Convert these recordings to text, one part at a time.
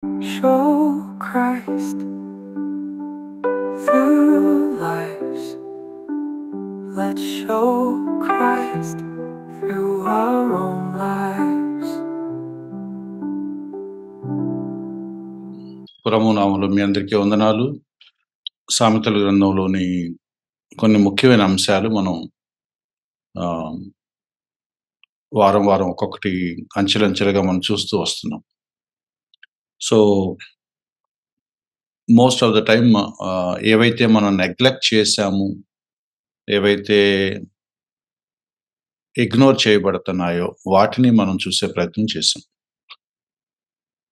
Show Christ through lives. Let's show Christ through our own lives. పురమునామలు మీ అందరికీ వందనాలు. సామెతల గ్రంథంలోని కొన్ని ముఖ్యమైన అంశాలు మనం వారం వారం ఒక్కొక్కటి అంచెలంచెలుగా మనం చూస్తూ వస్తున్నాం. So most of the time ఏవైతే మనం నెగ్లెక్ట్ చేశాము, ఏవైతే ఇగ్నోర్ చేయబడుతున్నాయో వాటిని మనం చూసే ప్రయత్నం చేసాం.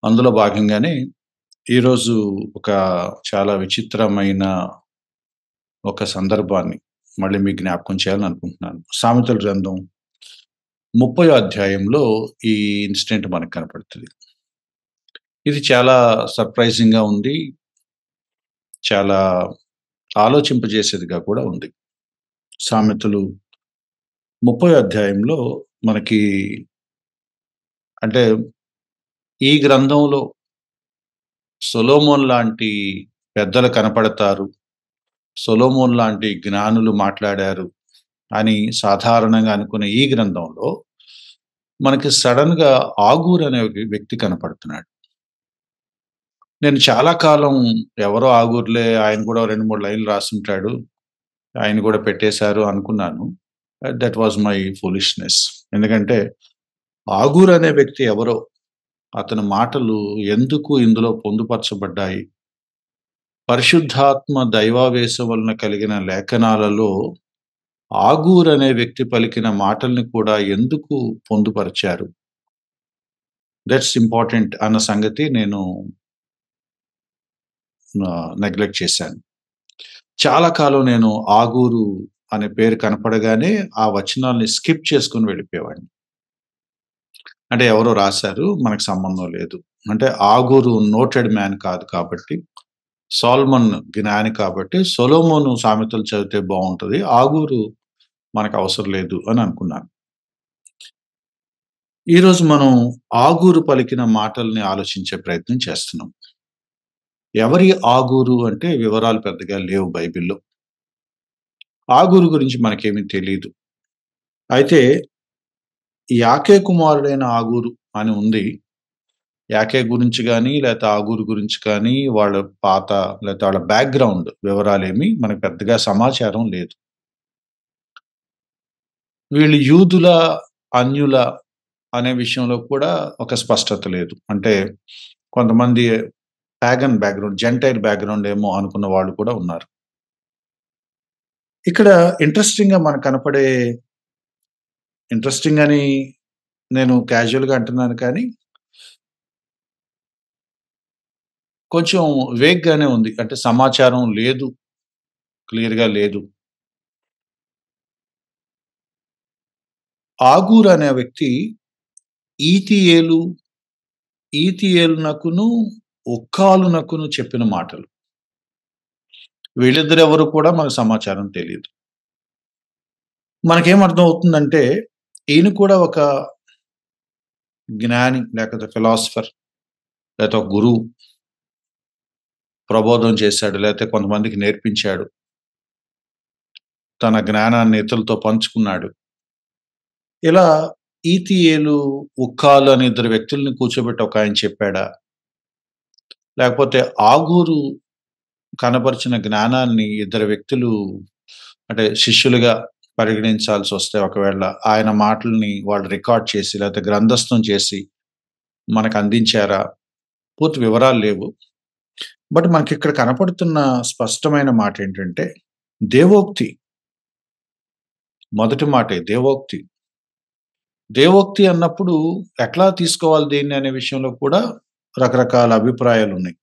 అందులో భాగంగానే ఈరోజు ఒక చాలా విచిత్రమైన ఒక సందర్భాన్ని మళ్ళీ మీకు జ్ఞాపకం చేయాలని అనుకుంటున్నాను. సామెతల గ్రంథం 30వ అధ్యాయంలో ఈ ఇన్సిడెంట్ మనకు కనపడుతుంది. ఇది చాలా సర్ప్రైజింగ్‌గా ఉంది. చాలా ఆలోచింపజేసేదిగా కూడా ఉంది. సామెతలు 30వ అధ్యాయంలో మనకి అంటే ఈ గ్రంథంలో సొలొమోన్ లాంటి పెద్దలు కనపడతారు. సొలొమోన్ లాంటి జ్ఞానులు మాట్లాడారు అని సాధారణంగా అనుకునే ఈ గ్రంథంలో మనకి సడన్‌గా ఆగూర్ అనే ఒక వ్యక్తి కనపడుతున్నాడు. నేను చాలా కాలం ఎవరో ఆగూర్‌లే, ఆయన కూడా 2, 3 లైన్‌లు రాసుంటాడు. ఆయన కూడా పెట్టేశారు అనుకున్నాను. That was my foolishness. ఎందుకంటే ఆగూర్ అనే వ్యక్తి ఎవరో, అతని మాటలు ఎందుకు ఇందులో పొందుపరచబడ్డాయి? పరిశుద్ధాత్మ దైవావేశం వలన కలిగిన లేఖనాలలో ఆగూర్ అనే వ్యక్తి పలికిన మాటల్ని కూడా ఎందుకు పొందుపరిచారు? దట్స్ ఇంపార్టెంట్ అన్న సంగతి నేను నెగ్లెక్ట్ చేశాను. చాలా కాలం నేను ఆగూరు అనే పేరు కనపడగానే ఆ వచనాల్ని స్కిప్ చేసుకొని వెళ్ళిపోయేవాడిని. అంటే ఎవరో రాశారు, మనకు సంబంధం లేదు. అంటే ఆగూరు నోటెడ్ మ్యాన్ కాదు కాబట్టి, సోలొమన్ జ్ఞాని కాబట్టి, సొలొమోను సామెతలు చదివితే బాగుంటది, ఆగూరు మనకు అవసరం లేదు అని అనుకున్నాను. ఈరోజు మనం ఆగూరు పలికిన మాటల్ని ఆలోచించే ప్రయత్నం చేస్తున్నాం. ఎవరి ఆగూరు అంటే వివరాలు పెద్దగా లేవు బైబిల్‌లో. ఆగూరు గురించి మనకేమీ తెలీదు. అయితే యాకే కుమారుడైన ఆగూరు అని ఉంది. యాకే గురించి గానీ, లేతే ఆగూరు గురించి కానీ, వాళ్ళ పాత లేతే వాళ్ళ బ్యాక్‌గ్రౌండ్ వివరాలేమి మనకు పెద్దగా సమాచారం లేదు. వీళ్ళు యూదుల, అన్యుల అనే విషయంలో కూడా ఒక స్పష్టత లేదు. అంటే కొంతమంది పాగన్ బ్యాక్‌గ్రౌండ్, జెంటైల్ బ్యాక్‌గ్రౌండ్ ఏమో అనుకున్న వాళ్ళు కూడా ఉన్నారు. ఇక్కడ ఇంట్రెస్టింగ్‌గా మనకు కనపడే, ఇంట్రెస్టింగ్ అని నేను క్యాజువల్‌గా అంటున్నాను కానీ, కొంచెం వేగ్‌గానే ఉంది. అంటే సమాచారం లేదు. క్లియర్‌గా లేదు. ఆగూర్ అనే వ్యక్తి ఈతీయేలు, ఈతీయేలునకును, ఒక్కాలునకును చెప్పిన మాటలు. వీళ్ళిద్దరెవరు కూడా మనకు సమాచారం తెలీదు. మనకేం అర్థమవుతుందంటే, ఈయన కూడా ఒక జ్ఞాని, లేకపోతే ఫిలాసఫర్, లేతే ఒక గురువు. ప్రబోధం చేశాడు, లేతే కొంతమందికి నేర్పించాడు. తన జ్ఞానాన్ని ఇతరులతో పంచుకున్నాడు. ఇలా ఈతీయేలు, ఉక్కాలు అనే ఇద్దరు వ్యక్తుల్ని కూర్చోబెట్టి ఒకాయన చెప్పాడా? లేకపోతే ఆగూరు కనపరిచిన జ్ఞానాన్ని ఇద్దరు వ్యక్తులు అంటే శిష్యులుగా పరిగణించాల్సొస్తే ఒకవేళ ఆయన మాటల్ని వాళ్ళు రికార్డ్ చేసి లేకపోతే గ్రంథస్థం చేసి మనకు అందించారా? పూర్తి వివరాలు లేవు. బట్ మనకిక్కడ కనపడుతున్న స్పష్టమైన మాట ఏంటంటే, దేవోక్తి. మొదటి మాటే దేవోక్తి. దేవోక్తి అన్నప్పుడు ఎట్లా తీసుకోవాలి దీన్ని అనే విషయంలో కూడా రకరకాల అభిప్రాయాలున్నాయి.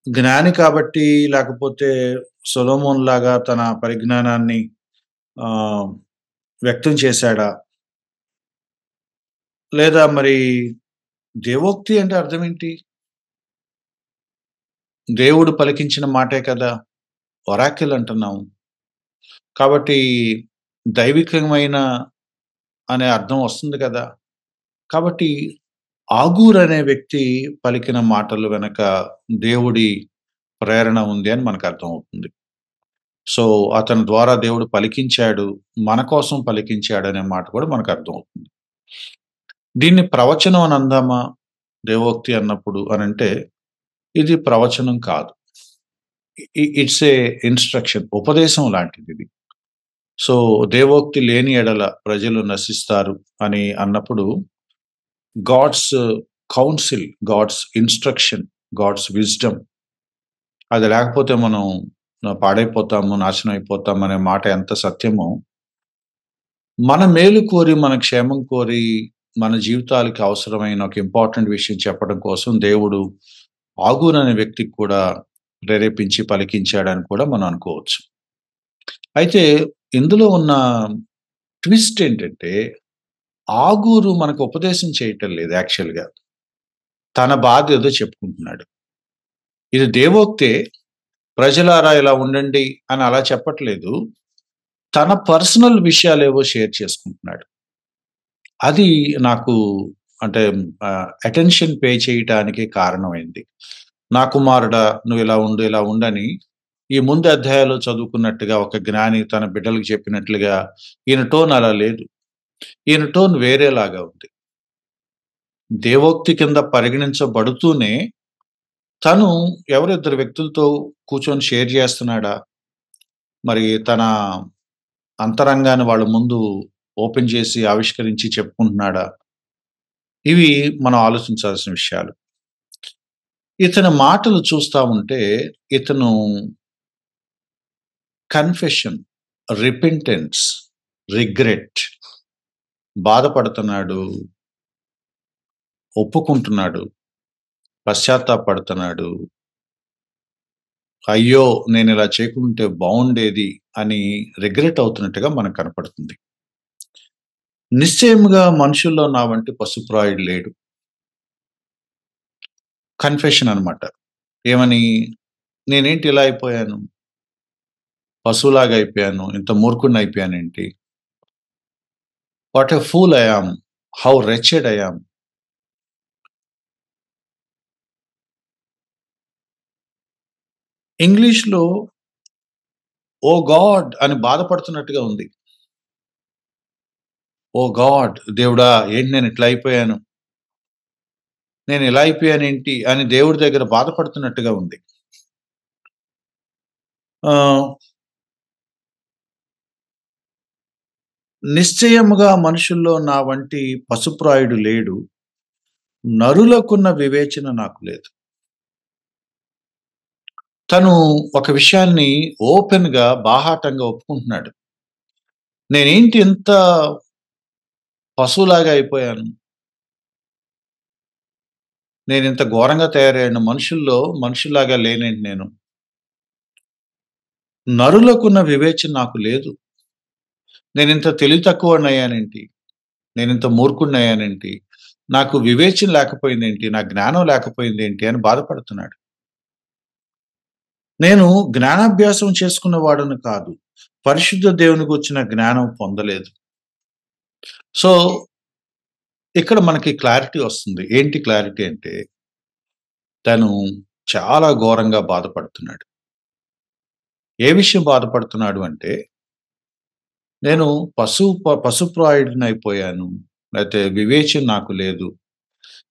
జ్ఞాని కాబట్టి, లేకపోతే సొలొమోన్ లాగా తన పరిజ్ఞానాన్ని వ్యక్తం చేశాడా? లేదా మరి దేవోక్తి అంటే అర్థం ఏంటి? దేవుడు పలికించిన మాటే కదా! ఒరాకిల్ అంటున్నాం. కాబట్టి దైవికమైన అనే అర్థం వస్తుంది కదా! కాబట్టి ఆగూర్ అనే వ్యక్తి పలికిన మాటలు వెనక దేవుడి ప్రేరణ ఉంది అని మనకు అర్థమవుతుంది. సో, అతని ద్వారా దేవుడు పలికించాడు, మన కోసం పలికించాడనే మాట కూడా మనకు అర్థమవుతుంది. దీన్ని ప్రవచనం అని అందామా? దేవోక్తి అన్నప్పుడు అనంటే, ఇది ప్రవచనం కాదు. ఇట్స్ ఏ ఇన్‌స్ట్రక్షన్, ఉపదేశం లాంటిదిది. సో, దేవోక్తి లేని ఎడల ప్రజలు నశిస్తారు అని అన్నప్పుడు, God's council, God's instruction, God's wisdom అది లేకపోతే మనం పాడైపోతాము, నాశనం అయిపోతాం అనే మాట ఎంత సత్యమో, మన మేలు కోరి, మన క్షేమం కోరి, మన జీవితాలకి అవసరమైన ఒక ఇంపార్టెంట్ విషయం చెప్పడం కోసం దేవుడు ఆగూర్ అనే వ్యక్తికి కూడా ప్రేరేపించి పలికించాడని కూడా మనం అనుకోవచ్చు. అయితే ఇందులో ఉన్న ట్విస్ట్ ఏంటంటే, ఆగూరు మనకు ఉపదేశం చేయటం లేదు యాక్చువల్‌గా. తన బాధ ఏదో చెప్పుకుంటున్నాడు. ఇది దేవోక్తే, ప్రజలారా ఇలా ఉండండి అని అలా చెప్పట్లేదు. తన పర్సనల్ విషయాలేవో షేర్ చేసుకుంటున్నాడు. అది నాకు అంటే అటెన్షన్ పే చేయటానికి కారణమైంది. నా కుమారుడా నువ్వు ఇలా ఉండు, ఇలా ఉండని ఈ ముందు అధ్యాయాల్లో చదువుకున్నట్టుగా ఒక జ్ఞాని తన బిడ్డలకు చెప్పినట్లుగా ఈయన టోన్ అలా లేదు. ఈయన టోన్ వేరేలాగా ఉంది. దేవోక్తి కింద పరిగణించబడుతూనే తను ఎవరిద్దరు వ్యక్తులతో కూర్చొని షేర్ చేస్తున్నాడా? మరి తన అంతరంగాన్ని వాళ్ళ ముందు ఓపెన్ చేసి, ఆవిష్కరించి చెప్పుకుంటున్నాడా? ఇవి మనం ఆలోచించాల్సిన విషయాలు. ఇతని మాటలు చూస్తా ఉంటే, ఇతను కన్ఫెషన్, రిపెంటెన్స్, రిగ్రెట్ బాధపడుతున్నాడు, ఒప్పుకుంటున్నాడు, పశ్చాత్తాపడుతున్నాడు. అయ్యో! నేనిలా చేయకుంటే బావుండేది అని రిగ్రెట్ అవుతున్నట్టుగా మనకు కనపడుతుంది. నిశ్చయముగా మనుషుల్లో నా వంటి పశుప్రాయుడు లేడు. కన్ఫెషన్ అన్నమాట. ఏమని? నేనేంటి ఇలా అయిపోయాను? పశువులాగా అయిపోయాను. ఇంత మూర్ఖుడినయిపోయానేంటి? What a fool I am. How wretched I am. ఇంగ్లీష్‌లో ఓహ్ గాడ్! అని బాధపడుతున్నట్టుగా ఉంది. Oh god! దేవుడా! ఏంటి నేను ఇట్లా అయిపోయాను. నేను ఇలా అయిపోయానేంటి అని దేవుడి దగ్గర బాధపడుతున్నట్టుగా ఉంది. ఆహ్, నిశ్చయముగా మనుషుల్లో నా వంటి పశుప్రాయుడు లేడు. నరులకున్న వివేచన నాకు లేదు. తను ఒక విషయాన్ని ఓపెన్‌గా, బాహాటంగా ఒప్పుకుంటున్నాడు. నేనేంటి ఇంత పశువులాగా అయిపోయాను. నేనింత ఘోరంగా తయారయ్యాను. మనుషుల్లాగా లేనేంటి నేను. నరులకున్న వివేచన నాకు లేదు. నేనింత తెలివి తక్కువోడినయ్యానేంటి. నేనింత మూర్ఖుడినయ్యానేంటి. నాకు వివేచన లేకపోయిందేంటి. నా జ్ఞానం లేకపోయిందేంటి అని బాధపడుతున్నాడు. నేను జ్ఞానాభ్యాసం చేసుకున్న వాడను కాదు. పరిశుద్ధ దేవుని గూర్చిన జ్ఞానం పొందలేదు. సో, ఇక్కడ మనకి క్లారిటీ వస్తుంది. ఏంటి క్లారిటీ అంటే, తను చాలా ఘోరంగా బాధపడుతున్నాడు. ఏ విషయం బాధపడుతున్నాడు అంటే, నేను పశుప్రాయుడినయిపోయాను. లేతే వివేచన నాకు లేదు.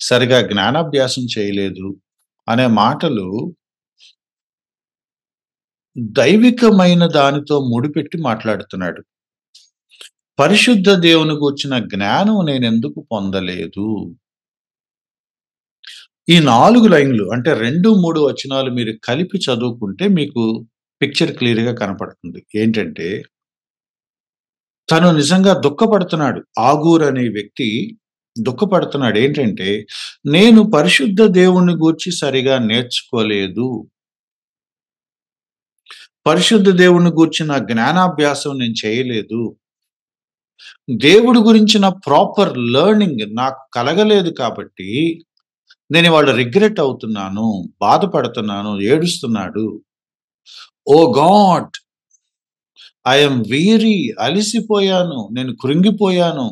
సరిగా జ్ఞానాభ్యాసం చేయలేదు అనే మాటలు దైవికమైన దానితో ముడిపెట్టి మాట్లాడుతున్నాడు. పరిశుద్ధ దేవుని గూర్చిన జ్ఞానం నేనెందుకు పొందలేదు? ఈ 4 లైన్‌లు అంటే 2, 3 వచనాలు మీరు కలిపి చదువుకుంటే మీకు పిక్చర్ క్లియర్‌గా కనపడుతుంది. ఏంటంటే, తను నిజంగా దుఃఖపడుతున్నాడు. ఆగూర్ అనే వ్యక్తి దుఃఖపడుతున్నాడు. ఏంటంటే, నేను పరిశుద్ధ దేవుడిని గూర్చి సరిగా నేర్చుకోలేదు. పరిశుద్ధ దేవుడిని గూర్చిన జ్ఞానాభ్యాసం నేను చేయలేదు. దేవుడి గురించిన ప్రాపర్ లెర్నింగ్ నాకు కలగలేదు కాబట్టి, నేనివాళ రిగ్రెట్ అవుతున్నాను, బాధపడుతున్నాను, ఏడుస్తున్నాడు. Oh god! I am very అలిసిపోయాను. నేను కృంగిపోయాను.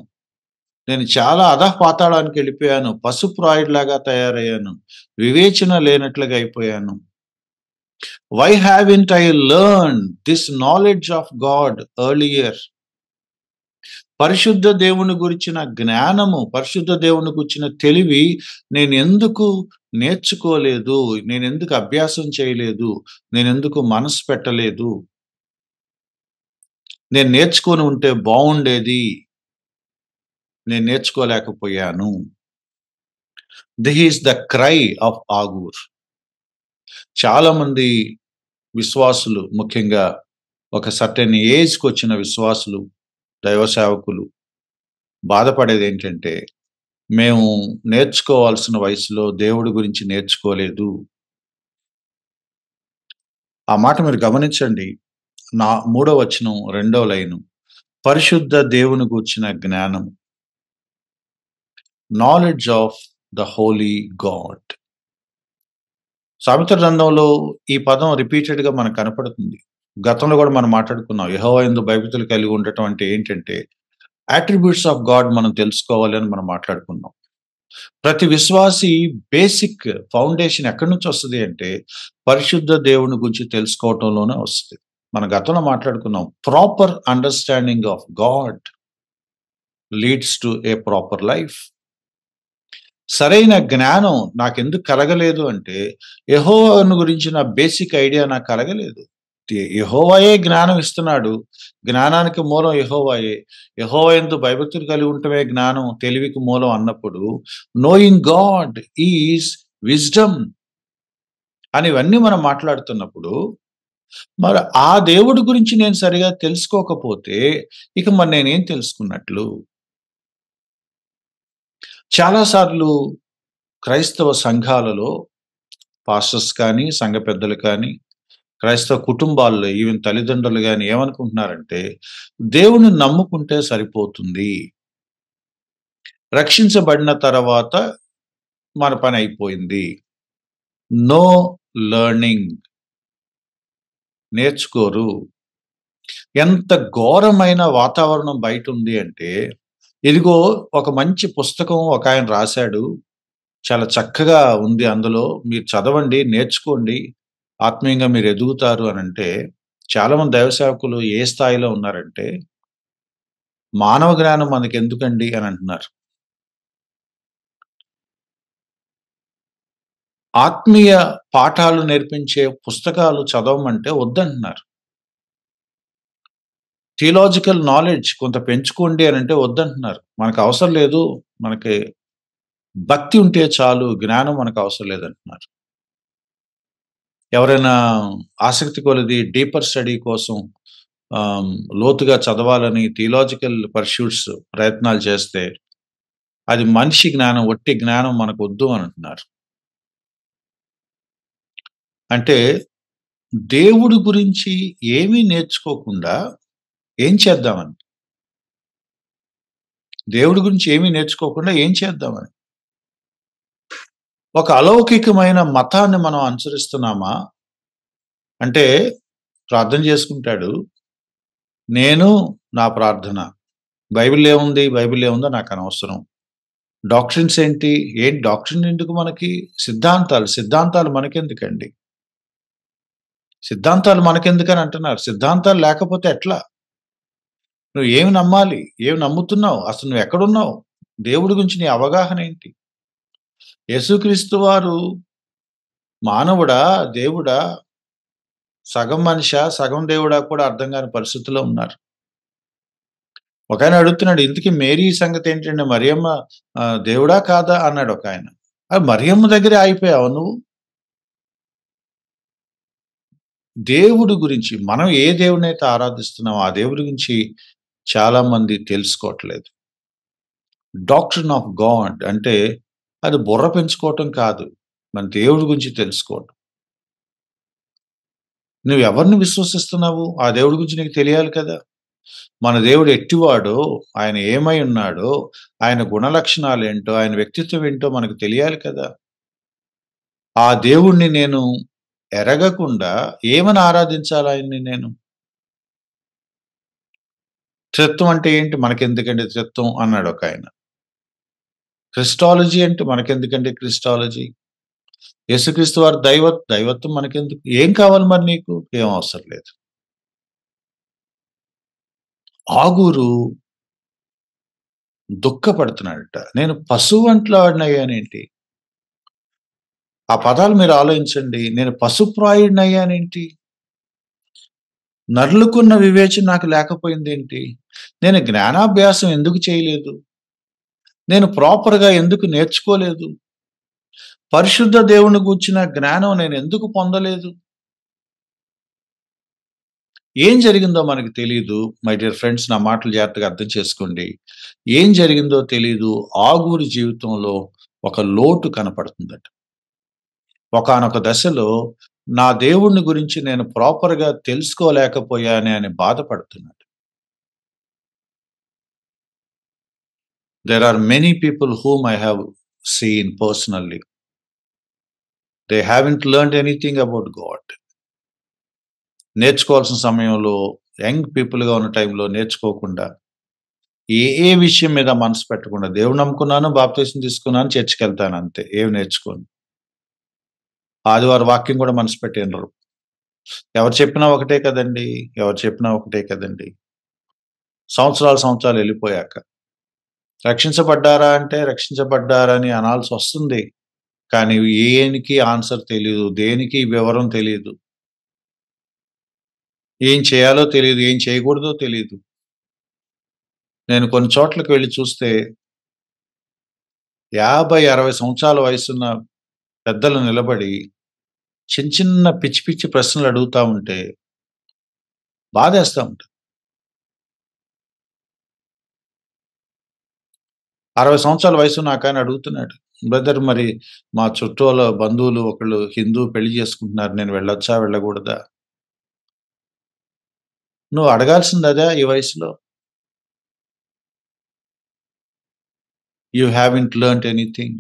నేను చాలా అధఃపాతాళానికి వెళ్ళిపోయాను. పశుప్రాయుడిలాగా తయారయ్యాను. వివేచన లేనట్లుగా అయిపోయాను. Why haven't I learned this knowledge of God earlier? పరిశుద్ధ దేవుని గురించిన జ్ఞానము, పరిశుద్ధ దేవుని గురించిన తెలివి నేనెందుకు నేర్చుకోలేదు? నేనెందుకు అభ్యాసం చేయలేదు? నేనెందుకు మనసు పెట్టలేదు? నేను నేర్చుకొని ఉంటే బావుండేది. నేను నేర్చుకోలేకపోయాను. This is the cry of Agur. చాలామంది విశ్వాసులు, ముఖ్యంగా ఒక సర్టెన్ ఏజ్‌కొచ్చిన విశ్వాసులు, దైవ సేవకులు బాధపడేదేంటంటే, మేము నేర్చుకోవాల్సిన వయసులో దేవుడి గురించి నేర్చుకోలేదు. ఆ మాట మీరు గమనించండి. మూడో వచనం, రెండో లైను. పరిశుద్ధ దేవుని గూర్చిన జ్ఞానం. Knowledge of the Holi God. సామెతల గ్రంథంలో ఈ పదం రిపీటెడ్‌గా మనకు కనపడుతుంది. గతంలో గూడా మనం మాట్లాడుకున్నాం. యెహోవా యందు భయభక్తులు కలిగి ఉండటం అంటే ఏంటంటే, అట్రిబ్యూట్స్ ఆఫ్ గాడ్ మనం తెలుసుకోవాలి అని మనం మాట్లాడుకున్నాం. ప్రతి విశ్వాసి బేసిక్ ఫౌండేషన్ ఎక్కడి నుంచి వస్తది అంటే, పరిశుద్ధ దేవుని గురించి తెలుసుకోవటంలోనే వస్తది. మన గతంలో మాట్లాడుకున్నాం. Proper understanding of God leads to a proper life. సరైన జ్ఞానం నాకెందుకు కలగలేదు అంటే, యెహోవాను గురించిన బేసిక్ ఐడియా నాకు కలగలేదు. యెహోవాయే జ్ఞానం ఇస్తున్నాడు. జ్ఞానానికి మూలం యెహోవాయే. యెహోవా యందు భయభక్తులు కలిగి ఉండటమే జ్ఞానం, తెలివికి మూలం అన్నప్పుడు, నోయింగ్ గాడ్ ఈజ్ విజ్డమ్ అని ఇవన్నీ మనం మాట్లాడుతున్నప్పుడు, మరి ఆ దేవుడి గురించి నేను సరిగా తెలుసుకోకపోతే, ఇక మరి నేనేం తెలుసుకున్నట్లు? చాలా సార్లు క్రైస్తవ సంఘాలలో పాస్టర్స్ కానీ, సంఘ పెద్దలు కానీ, క్రైస్తవ కుటుంబాల్లో ఈవెన్ తల్లిదండ్రులు గాని ఏమనుకుంటున్నారంటే, దేవుడిని నమ్ముకుంటే సరిపోతుంది. రక్షించబడిన తర్వాత మన పని అయిపోయింది. No learning. నేర్చుకోరు. ఎంత ఘోరమైన వాతావరణం బయటుంది అంటే, ఇదిగో ఒక మంచి పుస్తకం ఒకాయన రాసాడు. చాలా చక్కగా ఉంది అందులో. మీరు చదవండి, నేర్చుకోండి. ఆత్మీయంగా మీరు ఎదుగుతారు అనంటే, చాలామంది దైవ సేవకులు ఏ స్థాయిలో ఉన్నారంటే, మానవ జ్ఞానం మనకెందుకండి అని అంటున్నారు. ఆత్మీయ పాఠాలు నేర్పించే పుస్తకాలు చదవమంటే వద్దంటున్నారు. థియలాజికల్ నాలెడ్జ్ కొంత పెంచుకోండి అనంటే వద్దంటున్నారు. మనకు అవసరం లేదు. మనకి భక్తి ఉంటే చాలు, జ్ఞానం మనకు అవసరం లేదంటున్నారు. ఎవరైనా ఆసక్తి కొలది డీపర్ స్టడీ కోసం ఆహ్, లోతుగా చదవాలని థియలాజికల్ పర్స్యూట్స్ ప్రయత్నాలు చేస్తే, అది మనిషి జ్ఞానం, ఒట్టి జ్ఞానం మనకొద్దు అనంటున్నారు. అంటే దేవుడి గురించి ఏమీ నేర్చుకోకుండా ఏం చేద్దామని? దేవుడి గురించి ఏమీ నేర్చుకోకుండా ఏం చేద్దామని? ఒక అలౌకికమైన మతాన్ని మనం అనుసరిస్తున్నామా? అంటే ప్రార్థన చేసుకుంటాడు. నేను, నా ప్రార్థన. బైబిల్‌లో ఏముంది? బైబిల్‌లో ఏముందో నాకనవసరం. డాక్ట్రిన్స్ ఏంటి? ఏంటి డాక్ట్రిన్ ఎందుకు మనకి? సిద్ధాంతాలు. సిద్ధాంతాలు మనకెందుకండి? సిద్ధాంతాలు మనకెందుకని అంటున్నారు. సిద్ధాంతాలు లేకపోతే ఎట్లా? నువ్వు ఏమి నమ్మాలి? ఏమి నమ్ముతున్నావు? అసలు నువ్వెక్కడున్నావు? దేవుడి గురించి నీ అవగాహన ఏంటి? యేసుక్రీస్తు వారు మానవుడా? దేవుడా? సగం మనిషా? సగం దేవుడా కూడా అర్థం కాని పరిస్థితిలో ఉన్నారు. ఒకాయన అడుగుతున్నాడు, ఇంతకీ మేరీ సంగతేంటండి? మరియమ్మ దేవుడా? కాదా? అన్నాడు ఒకాయన. మరియమ్మ దగ్గరే ఆగిపోయావా నువ్వు? దేవుడి గురించి మనం ఏ దేవుడినైతే ఆరాధిస్తున్నామో ఆ దేవుడి గురించి చాలా మంది తెలుసుకోవట్లేదు. డాక్ట్రిన్ ఆఫ్ గాడ్ అంటే అది బుర్ర పెంచుకోవటం కాదు. మన దేవుడి గురించి తెలుసుకోవటం. నువ్వెవరిని విశ్వసిస్తున్నావు? ఆ దేవుడి గురించి నీకు తెలియాలి కదా! మన దేవుడు ఎట్టివాడో, ఆయన ఏమై ఉన్నాడో, ఆయన గుణలక్షణాలేంటో, ఆయన వ్యక్తిత్వం ఏంటో మనకు తెలియాలి కదా! ఆ దేవుడిని నేను ఎరగకుండా ఏమని ఆరాధించాలి ఆయన్ని నేను? త్రిత్వం అంటే ఏంటి? మనకెందుకండి త్రిత్వం అన్నాడు ఒకాయన. క్రిస్టాలజీ అంటే మనకెందుకండి క్రిస్టాలజీ? యేసుక్రీస్తు వారు దైవత్వం మనకెందుకు? ఏం కావాలి మరి నీకు? ఏం అవసరం లేదు. ఆగూరు దుఃఖపడుతున్నాడట. నేను పశువంట్లాడినయ్యానేంటి? ఆ పదాలు మీరు ఆలోచించండి. నేను పశుప్రాయుడినయ్యానేంటి? నరులకున్న వివేచన నాకు లేకపోయిందేంటి? నేను జ్ఞానాభ్యాసం ఎందుకు చేయలేదు? నేను ప్రాపర్‌గా ఎందుకు నేర్చుకోలేదు? పరిశుద్ధ దేవుని గూర్చిన జ్ఞానం నేను ఎందుకు పొందలేదు? ఏం జరిగిందో మనకు తెలీదు. మై డియర్ ఫ్రెండ్స్, నా మాటలు జాగ్రత్తగా అర్థం చేసుకోండి. ఏం జరిగిందో తెలీదు. ఆగూరు జీవితంలో ఒక లోటు కనపడుతుందట. ఒకానొక దశలో నా దేవుడిని గురించి నేను ప్రాపర్‌గా తెలుసుకోలేకపోయానే అని బాధపడుతున్నాడు. There are many people whom I have seen personally. They haven't learned anything about God. నేర్చుకోవాల్సిన సమయంలో యంగ్ పీపుల్‌గా ఉన్న టైంలో నేర్చుకోకుండా, ఏ విషయం మీద మనసు పెట్టకుండా, దేవుడిని నమ్ముకున్నాను, బాప్తిసం తీసుకున్నాను, చర్చికెళ్తాను అంతే. ఏమి నేర్చుకోను. ఆదివారం వాక్యం కూడా మనసు పెట్టి వినరు. ఎవరు చెప్పినా ఒకటే కదండీ! ఎవరు చెప్పినా ఒకటే కదండీ! సంవత్సరాలు వెళ్ళిపోయాక, రక్షించబడ్డారా అంటే రక్షించబడ్డారని అనాల్సొస్తుంది. కానీ ఏనికి ఆన్సర్ తెలీదు. దేనికి వివరం తెలీదు. ఏం చేయాలో తెలీదు. ఏం చేయకూడదో తెలీదు. నేను కొన్ని చోట్లకి వెళ్లి చూస్తే 50, 60 సంవత్సరాల వయసున్న పెద్దలు నిలబడి చిన్న పిచ్చి ప్రశ్నలు అడుగుతా ఉంటే బాధేస్తా ఉంటది. 60 సంవత్సరాల వయసున్న ఒకాయన అడుగుతున్నాడు. బ్రదర్, మరి మా చుట్టూల బంధువులు ఒకళ్ళు హిందూ పెళ్లి చేసుకుంటున్నారు. నేను వెళ్ళొచ్చా? వెళ్ళకూడదా? నువ్వు అడగాల్సింది అదా ఈ వయసులో? You haven't learned anything.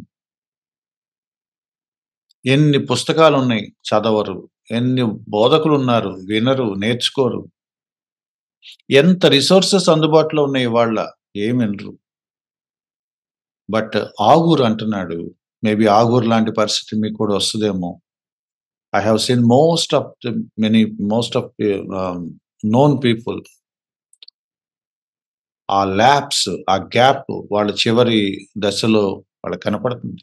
ఎన్ని పుస్తకాలున్నాయి, చదవరు. ఎన్ని బోధకులున్నారు, వినరు, నేర్చుకోరు. ఎంత రిసోర్సెస్ అందుబాటులో ఉన్నాయి ఇవాళ, ఏమి వినరు. బట్ ఆగూరు అంటున్నాడు, మేబీ ఆగూరు లాంటి పరిస్థితి మీకు కూడా వస్తదేమో. I have seen most of known people, ఆ ల్యాప్స్, ఆ గ్యాప్ వాళ్ళ చివరి దశలో వాళ్ళకి కనపడుతుంది.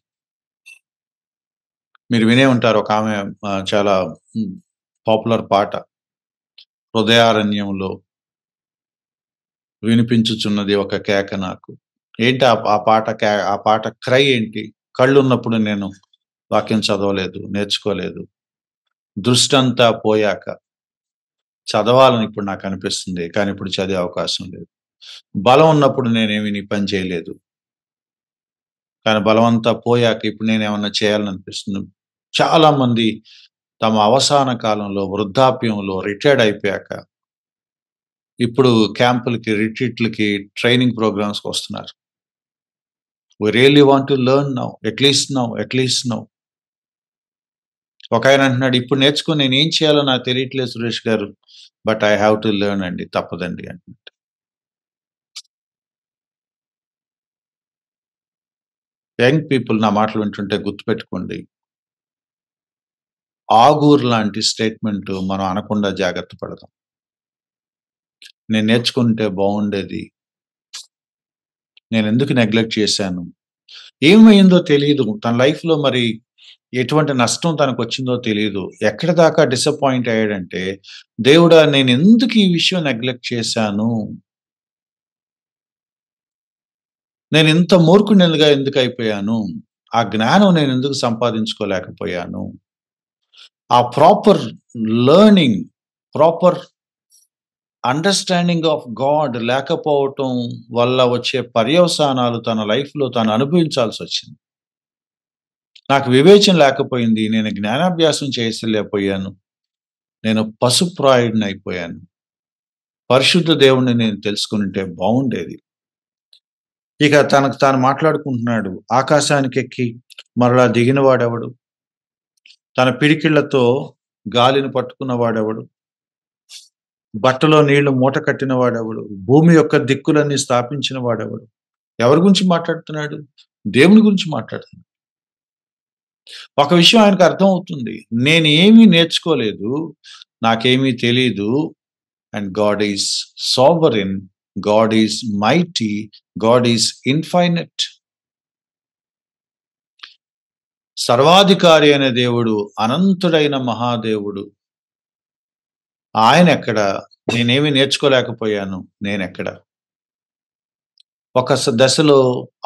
మీరు వినే ఉంటారు, ఒక ఆమె చాలా పాపులర్ పాట, హృదయారణ్యంలో వినిపించుచున్నది ఒక కేక నాకు. ఏంటి ఆ పాట క్రై ఏంటి? కళ్ళున్నప్పుడు నేను వాక్యం చదవలేదు, నేర్చుకోలేదు. దృష్టంతా పోయాక చదవాలని ఇప్పుడు నాకు అనిపిస్తుంది. కానీ ఇప్పుడు చదివే అవకాశం లేదు. బలం ఉన్నప్పుడు నేనేమి నీ పని చేయలేదు. కానీ బలమంతా పోయాక ఇప్పుడు నేనేమన్నా చేయాలని అనిపిస్తుంది. చాలా మంది తమ అవసాన కాలంలో, వృద్ధాప్యంలో రిటైర్డ్ అయిపోయాక ఇప్పుడు క్యాంపులకి, రిట్రీట్‌లకి, ట్రైనింగ్ ప్రోగ్రామ్స్‌కి వస్తున్నారు. We really want to learn now, at least now. ఒకాయన అంటున్నాడు, ఇప్పుడు నేర్చుకొని నేనేం చేయాలో నాకు తెలియట్లేదు సురేష్ గారు. But I have to learn అండి. తప్పదండి అంటున్నాడు. యంగ్ పీపుల్ నా మాటలు వింటుంటే గుర్తుపెట్టుకోండి. ఆగూర్ లాంటి స్టేట్మెంట్ మనం అనకుండా జాగ్రత్త పడదాం. నేను నేర్చుకుంటే బాగుండేది. నేనెందుకు నెగ్లెక్ట్ చేశాను? ఏమైందో తెలీదు. తన లైఫ్‌లో మరి ఎటువంటి నష్టం తనకొచ్చిందో తెలీదు. ఎక్కడి దాకా డిసప్పాయింట్ అయ్యాడంటే, దేవుడా, నేనెందుకు ఈ విషయం నెగ్లెక్ట్ చేశాను? నేనింత మూర్ఖుడినిగా ఎందుకయిపోయాను? ఆ జ్ఞానం నేనెందుకు సంపాదించుకోలేకపోయాను? ఆ proper learning, proper understanding of God లేకపోవటం వల్ల వచ్చే పర్యవసానాలు తన లైఫ్‌లో తను అనుభవించాల్సొచ్చింది. నాకు వివేచన లేకపోయింది. నేను జ్ఞానాభ్యాసం చేయలేకపోయాను. నేను పశుప్రాయుడినయిపోయాను. పరిశుద్ధ దేవుడిని నేను తెలుసుకొనుంటే బావుండేది. ఇక తనకు తాను మాట్లాడుకుంటున్నాడు. ఆకాశానికెక్కి మరలా దిగిన వాడెవడు? తన పిడికిళ్లతో గాలిని పట్టుకున్న వాడెవడు? బట్టలో నీళ్లు మూట కట్టిన వాడెవడు? భూమి యొక్క దిక్కులన్నీ స్థాపించిన వాడెవడు? ఎవరి గురించి మాట్లాడుతున్నాడు? దేవుని గురించి మాట్లాడుతున్నాడు. ఒక విషయం ఆయనకు అర్థమవుతుంది. నేనేమీ నేర్చుకోలేదు. నాకేమీ తెలీదు. And God is sovereign. God is mighty. God is infinite. సర్వాధికారి అయిన దేవుడు, అనంతుడైన మహాదేవుడు. ఆయనెక్కడ? నేనేమి నేర్చుకోలేకపోయాను. నేనెక్కడ? ఒక దశలో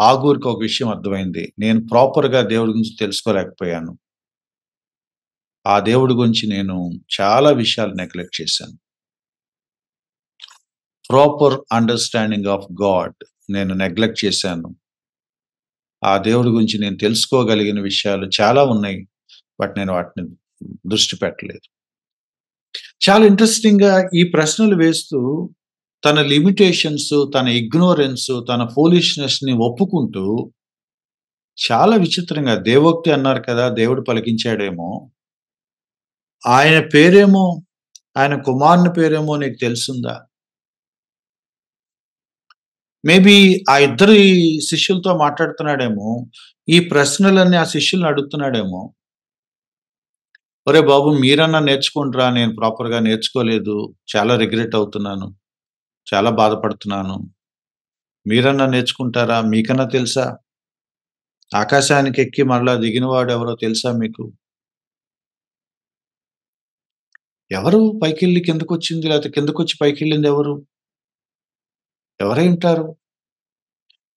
ఆగూరికి ఒక విషయం అర్థమైంది. నేను ప్రాపర్‌గా దేవుడి గురించి తెలుసుకోలేకపోయాను. ఆ దేవుడి గురించి నేను చాలా విషయాలు నెగ్లెక్ట్ చేశాను. ప్రాపర్ అండర్‌స్టాండింగ్ ఆఫ్ గాడ్ నేను నెగ్లెక్ట్ చేశాను. ఆ దేవుడి గురించి నేను తెలుసుకోగలిగిన విషయాలు చాలా ఉన్నాయి. బట్ నేను వాటిని దృష్టి పెట్టలేదు. చాలా ఇంట్రెస్టింగ్‌గా ఈ ప్రశ్నలు వేస్తూ తన లిమిటేషన్స్, తన ఇగ్నోరెన్స్, తన ఫూలిష్‌నెస్‌ని ఒప్పుకుంటూ చాలా విచిత్రంగా దేవోక్తి అన్నారు కదా! దేవుడు పలికించాడేమో. ఆయన పేరేమో, ఆయన కుమారుని పేరేమో నీకు తెలిసుందా? మేబీ ఆ ఇద్దరి శిష్యులతో మాట్లాడుతున్నాడేమో. ఈ ప్రశ్నలన్నీ ఆ శిష్యుల్ని అడుగుతున్నాడేమో. ఒరేయ్ బాబు! మీరన్నా నేర్చుకోండిరా. నేను ప్రాపర్‌గా నేర్చుకోలేదు. చాలా రిగ్రెట్ అవుతున్నాను. చాలా బాధపడుతున్నాను. మీరన్నా నేర్చుకుంటారా? మీకన్నా తెలుసా? ఆకాశానికి ఎక్కి మరలా దిగినవాడు ఎవరో తెలుసా మీకు? ఎవరు పైకెళ్ళి కిందకొచ్చింది? లేకపోతే కిందకొచ్చి పైకెళ్ళింది ఎవరు? ఎవరై ఉంటారు?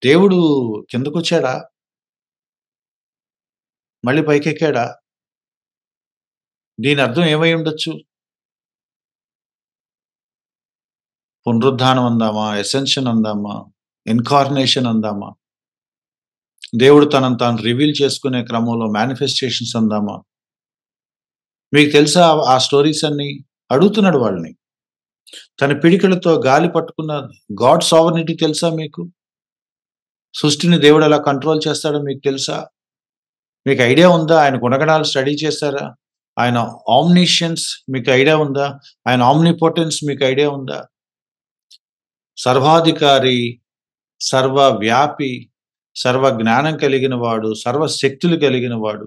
దేవుడు కిందకొచ్చాడా? మళ్ళీ పైకెక్కాడా? దీని అర్థం ఏమై ఉండొచ్చు? పునరుద్ధానం అందామా? అసెన్షన్ అందామా? ఇన్కార్నేషన్ అందామా? దేవుడు తనను తాను రివీల్ చేసుకునే క్రమంలో మేనిఫెస్టేషన్స్ అందామా? మీకు తెలుసా ఆ స్టోరీస్ అన్నీ? అడుగుతున్నాడు వాళ్ళని. తన పిడికిళ్ళతో గాలి పట్టుకున్న గాడ్ సావరెనిటీ తెలుసా మీకు? సృష్టిని దేవుడు ఎలా కంట్రోల్ చేస్తాడో మీకు తెలుసా? మీకు ఐడియా ఉందా? ఆయన గుణగణాలు స్టడీ చేసారా? ఆయన ఆమ్నిషియన్స్ మీకు ఐడియా ఉందా? ఆయన ఆమ్నిపోటెన్స్ మీకు ఐడియా ఉందా? సర్వాధికారి, సర్వవ్యాపి, సర్వ జ్ఞానం కలిగిన వాడు, సర్వశక్తులు కలిగిన వాడు.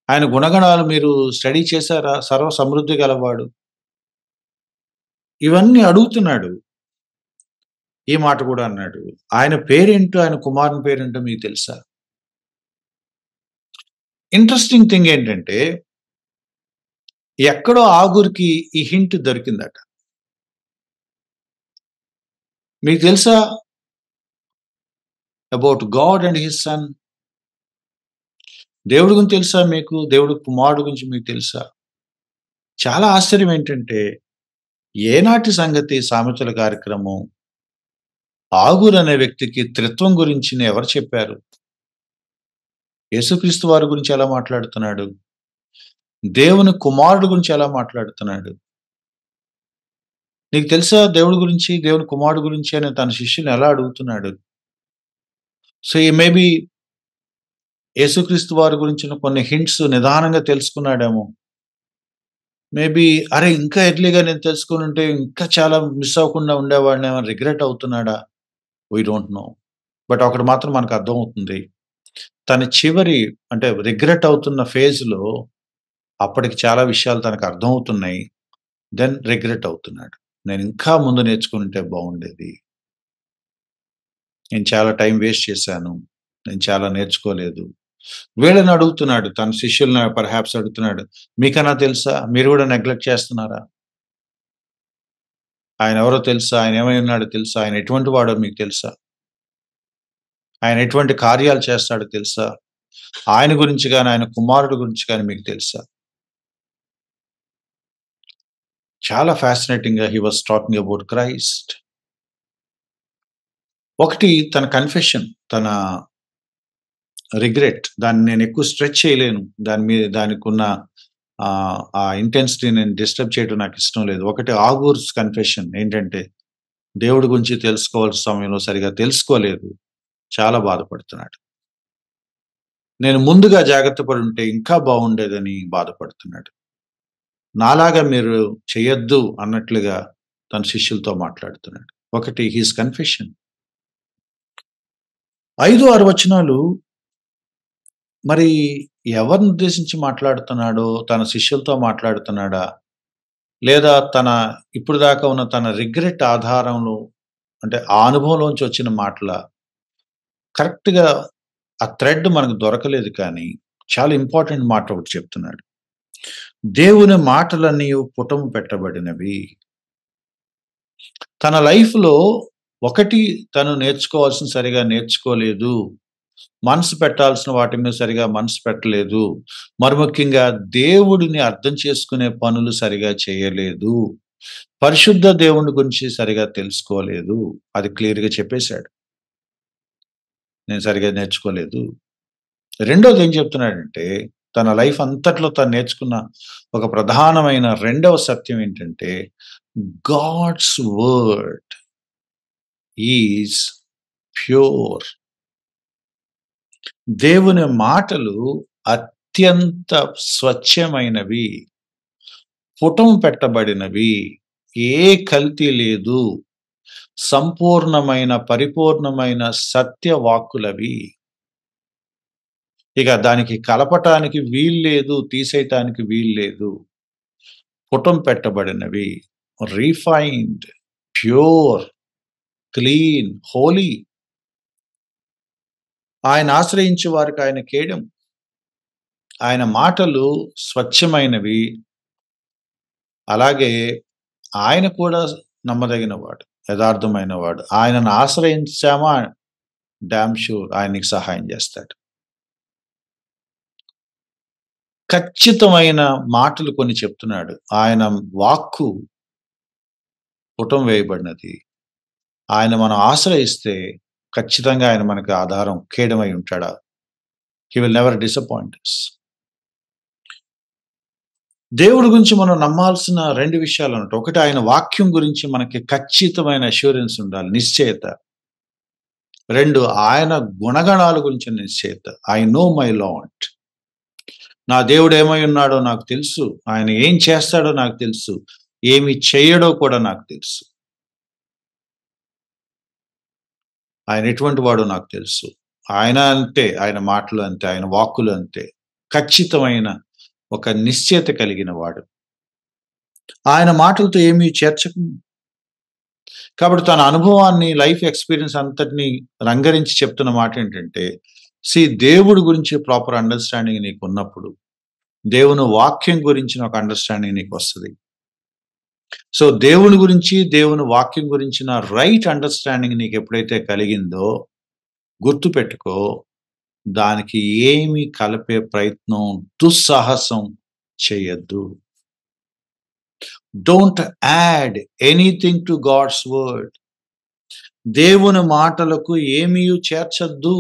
ఆయన గుణగణాలు మీరు స్టడీ చేసారా? సర్వ సమృద్ధి గలవాడు. ఇవన్నీ అడుగుతున్నాడు. ఈ మాట కూడా అన్నాడు. ఆయన పేరేంటో, ఆయన కుమారుని పేరేంటో మీకు తెలుసా? ఇంట్రెస్టింగ్ థింగ్ ఏంటంటే, ఎక్కడో ఆగూరికి ఈ హింట్ దొరికిందట. మీకు తెలుసా about God and his son? దేవుడి గురించి తెలుసా మీకు? దేవుడి కుమారుడు గురించి మీకు తెలుసా? చాలా ఆశ్చర్యం ఏంటంటే, ఏనాటి సంగతి సామెతల కార్యక్రమం ఆగూరు అనే వ్యక్తికి త్రిత్వం గురించి ఎవరు చెప్పారు? యేసుక్రీస్తు వారి గురించి ఎలా మాట్లాడుతున్నాడు? దేవుని కుమారుడు గురించి ఎలా మాట్లాడుతున్నాడు? నీకు తెలుసా దేవుడి గురించి, దేవుని కుమారుడు గురించి అని తన శిష్యుల్ని ఎలా అడుగుతున్నాడు? సో, మేబీ యేసుక్రీస్తు వారి గురించిన కొన్ని హింట్స్ నిదానంగా తెలుసుకున్నాడేమో. మేబీ అరే! ఇంకా ఎర్లీగా నేను తెలుసుకొనుంటే ఇంకా చాలా మిస్ అవ్వకుండా ఉండేవాడినేమో అని రిగ్రెట్ అవుతున్నాడా? We don't know. బట్ ఒకటి మాత్రం మనకు అర్థమవుతుంది. తన చివరి అంటే రిగ్రెట్ అవుతున్న ఫేజ్‌లో అప్పటికి చాలా విషయాలు తనకు అర్థమవుతున్నాయి. దెన్ రిగ్రెట్ అవుతున్నాడు. నేను ఇంకా ముందు నేర్చుకొనుంటే బావుండేది. నేను చాలా టైం వేస్ట్ చేశాను. నేను చాలా నేర్చుకోలేదు. వీళ్ళని అడుగుతున్నాడు. తన శిష్యుల్ని పర్‌హాప్స్ అడుగుతున్నాడు. మీకన్నా తెలుసా? మీరు కూడా నెగ్లెక్ట్ చేస్తున్నారా? ఆయన ఎవరో తెలుసా? ఆయన ఏమై ఉన్నాడో తెలుసా? ఆయన ఎటువంటి వాడో మీకు తెలుసా? ఆయన ఎటువంటి కార్యాలు చేస్తాడో తెలుసా? ఆయన గురించి గాని, ఆయన కుమారుడు గురించి గాని మీకు తెలుసా? చాలా ఫ్యాసినేటింగ్‌గా he was talking about Christ. ఒకటి తన కన్ఫెషన్, తన రిగ్రెట్ దాన్ని నేను ఎక్కువ స్ట్రెచ్ చేయలేను. దానికున్న ఆ ఇంటెన్సిటీ నేను డిస్టర్బ్ చేయడం నాకు ఇష్టం లేదు. ఒకటి ఆగూర్స్ కన్ఫెషన్ ఏంటంటే, దేవుడి గురించి తెలుసుకోవాల్సిన సమయంలో సరిగ్గా తెలుసుకోలేదు. చాలా బాధపడుతున్నాడు. నేను ముందుగా జాగ్రత్త పడుంటే ఇంకా బావుండేదని బాధపడుతున్నాడు. నాలాగా మీరు చేయొద్దు అన్నట్లుగా తన శిష్యులతో మాట్లాడుతున్నాడు. ఒకటి హిస్ కన్ఫెషన్. 5, 6 వచనాలు మరి ఎవరిని ఉద్దేశించి మాట్లాడుతున్నాడో, తన శిష్యులతో మాట్లాడుతున్నాడా? లేదా ఇప్పుడు దాకా ఉన్న తన రిగ్రెట్ ఆధారంలో అంటే ఆ అనుభవంలోంచి వచ్చిన మాటలా? కరెక్ట్‌గా ఆ థ్రెడ్ మనకు దొరకలేదు కానీ, చాలా ఇంపార్టెంట్ మాట ఒకటి చెప్తున్నాడు. దేవుని మాటలన్నీయు పుటము పెట్టబడినవి. తన లైఫ్‌లో ఒకటి తను నేర్చుకోవాల్సింది సరిగా నేర్చుకోలేదు. మనసు పెట్టాల్సిన వాటి మీద సరిగా మనసు పెట్టలేదు. మరి ముఖ్యంగా దేవుడిని అర్థం చేసుకునే పనులు సరిగా చేయలేదు. పరిశుద్ధ దేవుని గురించి సరిగా తెలుసుకోలేదు. అది క్లియర్‌గా చెప్పేసాడు. నేను సరిగా నేర్చుకోలేదు. రెండోది ఏం చెప్తున్నాడంటే, తన లైఫ్ అంతట్లో తను నేర్చుకున్న ఒక ప్రధానమైన రెండవ సత్యం ఏంటంటే, గాడ్స్ వర్డ్ ఈజ్ ప్యూర్. దేవుని మాటలు అత్యంత స్వచ్ఛమైనవి, పుటం పెట్టబడినవి, ఏ కల్తీ లేదు, సంపూర్ణమైన, పరిపూర్ణమైన సత్యవాక్కులవి. ఇక దానికి కలపటానికి వీల్లేదు, తీసేయటానికి వీల్లేదు. పుటం పెట్టబడినవి, రిఫైన్డ్, ప్యూర్, క్లీన్, హోలీ. ఆయన ఆశ్రయించే వారికి ఆయన కేడెం. ఆయన మాటలు స్వచ్ఛమైనవి. అలాగే ఆయన కూడా నమ్మదగినవాడు, యథార్థమైనవాడు. ఆయనను ఆశ్రయించామా డామ్ షూర్ ఆయన నీకు సహాయం చేస్తాడు. ఖచ్చితమైన మాటలు కొన్ని చెప్తున్నాడు. ఆయన వాక్కు పుటం వేయబడినది. ఆయన మనం ఆశ్రయిస్తే ఖచ్చితంగా ఆయన మనకు ఆధారం, కేడమై ఉంటాడా. He will never disappoint us. దేవుడి గురించి మనం నమ్మాల్సిన 2 విషయాలు అన్నట్టు. ఒకటి, ఆయన వాక్యం గురించి మనకి ఖచ్చితమైన అష్యూరెన్స్ ఉండాలి, నిశ్చయత. 2, ఆయన గుణగణాల గురించి నిశ్చయత. I know my Lord. నా దేవుడు ఏమై ఉన్నాడో నాకు తెలుసు. ఆయన ఏం చేస్తాడో నాకు తెలుసు. ఏమి చేయడో కూడా నాకు తెలుసు. ఆయన ఎటువంటి వాడో నాకు తెలుసు. ఆయన అంతే, ఆయన మాటలు అంతే, ఆయన వాక్కులు అంతే. ఖచ్చితమైన ఒక నిశ్చయత కలిగిన వాడు. ఆయన మాటలతో ఏమీ చేర్చకు. కాబట్టి తన అనుభవాన్ని, లైఫ్ ఎక్స్‌పీరియన్స్ అంతటిని రంగరించి చెప్తున్న మాట ఏంటంటే, దేవుడి గురించి ప్రాపర్ అండర్‌స్టాండింగ్ నీకున్నప్పుడు, దేవుని వాక్యం గురించిన ఒక అండర్‌స్టాండింగ్ నీకొస్తది. సో, దేవుని గురించి, దేవుని వాక్యం గురించిన రైట్ అండర్‌స్టాండింగ్ నీకెప్పుడైతే కలిగిందో, గుర్తుపెట్టుకో, దానికి ఏమి కలిపే ప్రయత్నం, దుస్సాహసం చేయొద్దు. Don't add anything to God's word. దేవుని మాటలకు ఏమీయు చేర్చొద్దు.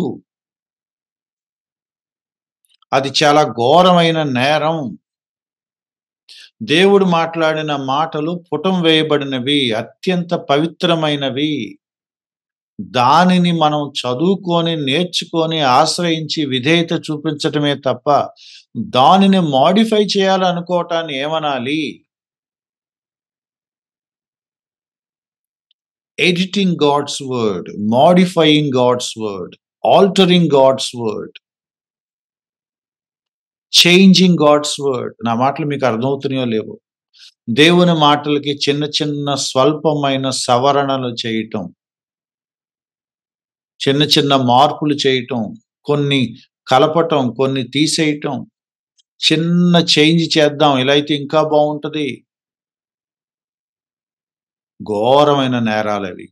అది చాలా ఘోరమైన నేరం. దేవుడు మాట్లాడిన మాటలు పుటం వేయబడినవి, అత్యంత పవిత్రమైనవి. దానిని మనం చదువుకొని, నేర్చుకొని, ఆశ్రయించి విధేయత చూపించటమే తప్ప, దానిని మోడిఫై చేయాలనుకోవటాన్ని ఏమనాలి? Editing God's word, modifying God's word, altering God's word, changing God's word. నా మాటలు మీకు అర్థమవుతున్నాయో లేవో? దేవుని మాటలకి చిన్న చిన్న స్వల్పమైన సవరణలు చేయటం, చిన్న చిన్న మార్పులు చేయటం, కొన్ని కలపటం, కొన్ని తీసేయటం, చిన్న చేంజ్ చేద్దాం, ఇలా అయితే ఇంకా బాగుంటది. ఘోరమైన నేరాలవి.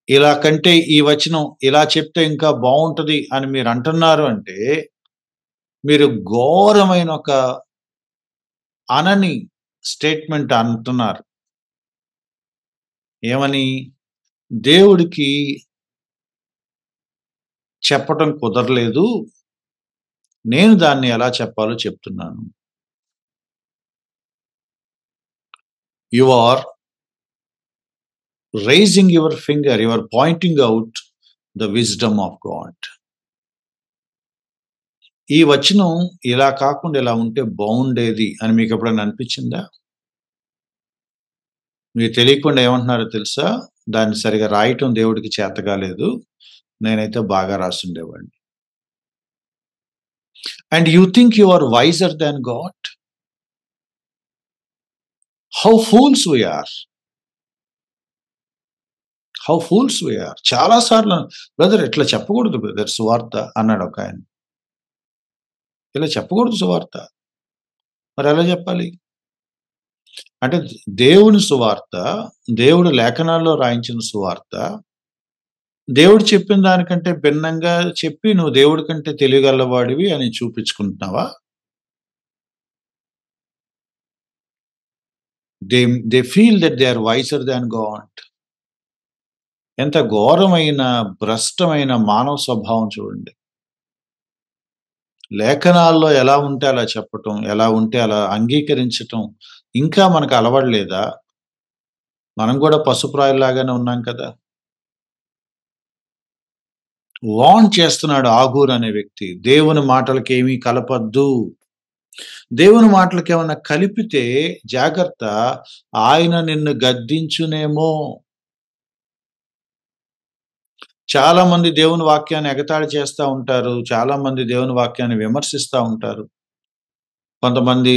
ఇలా కంటే ఈ వచనం ఇలా చెప్తే ఇంకా బాగుంటది అని మీరు అంటున్నారు అంటే, మీరు ఘోరమైన ఒక అనని స్టేట్మెంట్ అంటున్నారు. ఏమని? దేవుడికి చెప్పటం కుదరలేదు, నేను దాన్ని ఎలా చెప్పాలో చెప్తున్నాను. You are raising your finger, you are pointing out the wisdom of God. ఈ వచనం ఇలా కాకుండా ఇలా ఉంటే బాగుండేది అని మీకు ఎప్పుడైనా అనిపించిందా? మీరు తెలియకుండా ఏమంటున్నారో తెలుసా? దాన్ని సరిగ్గా రాయటం దేవుడికి చేత కాలేదు. నేనైతే బాగా రాసుండేవాడిని. And you think you are wiser than God? How fools we are! How fools we are! చాలా సార్లు బ్రదర్ ఇట్లా చెప్పకూడదు బ్రదర్ సువార్త అన్నాడు ఒకాయన. ఇలా చెప్పకూడదు సువార్త. మరెలా చెప్పాలి? అంటే దేవుని సువార్త, దేవుడు లేఖనాల్లో రాయించిన సువార్త, దేవుడు చెప్పిన దానికంటే భిన్నంగా చెప్పి నువ్వు దేవుడి కంటే తెలియగలవాడివి అని చూపించుకుంటున్నావా? They they feel that they are wiser than God. ఎంత ఘోరమైన, భ్రష్టమైన మానవ స్వభావం చూడండి. లేఖనాల్లో ఎలా ఉంటే అలా చెప్పటం, ఎలా ఉంటే అలా అంగీకరించటం ఇంకా మనకు అలవడలేదా? మనం కూడా పశుప్రాయుల్లాగానే ఉన్నాం కదా! వార్న్ చేస్తున్నాడు ఆగూర్ అనే వ్యక్తి. దేవుని మాటలకేమీ కలపొద్దు. దేవుని మాటలకేమన్నా కలిపితే జాగ్రత్త, ఆయన నిన్ను గద్దించునేమో. చాలా మంది దేవుని వాక్యాన్ని ఎగతాళి చేస్తా ఉంటారు. చాలా మంది దేవుని వాక్యాన్ని విమర్శిస్తా ఉంటారు. కొంతమంది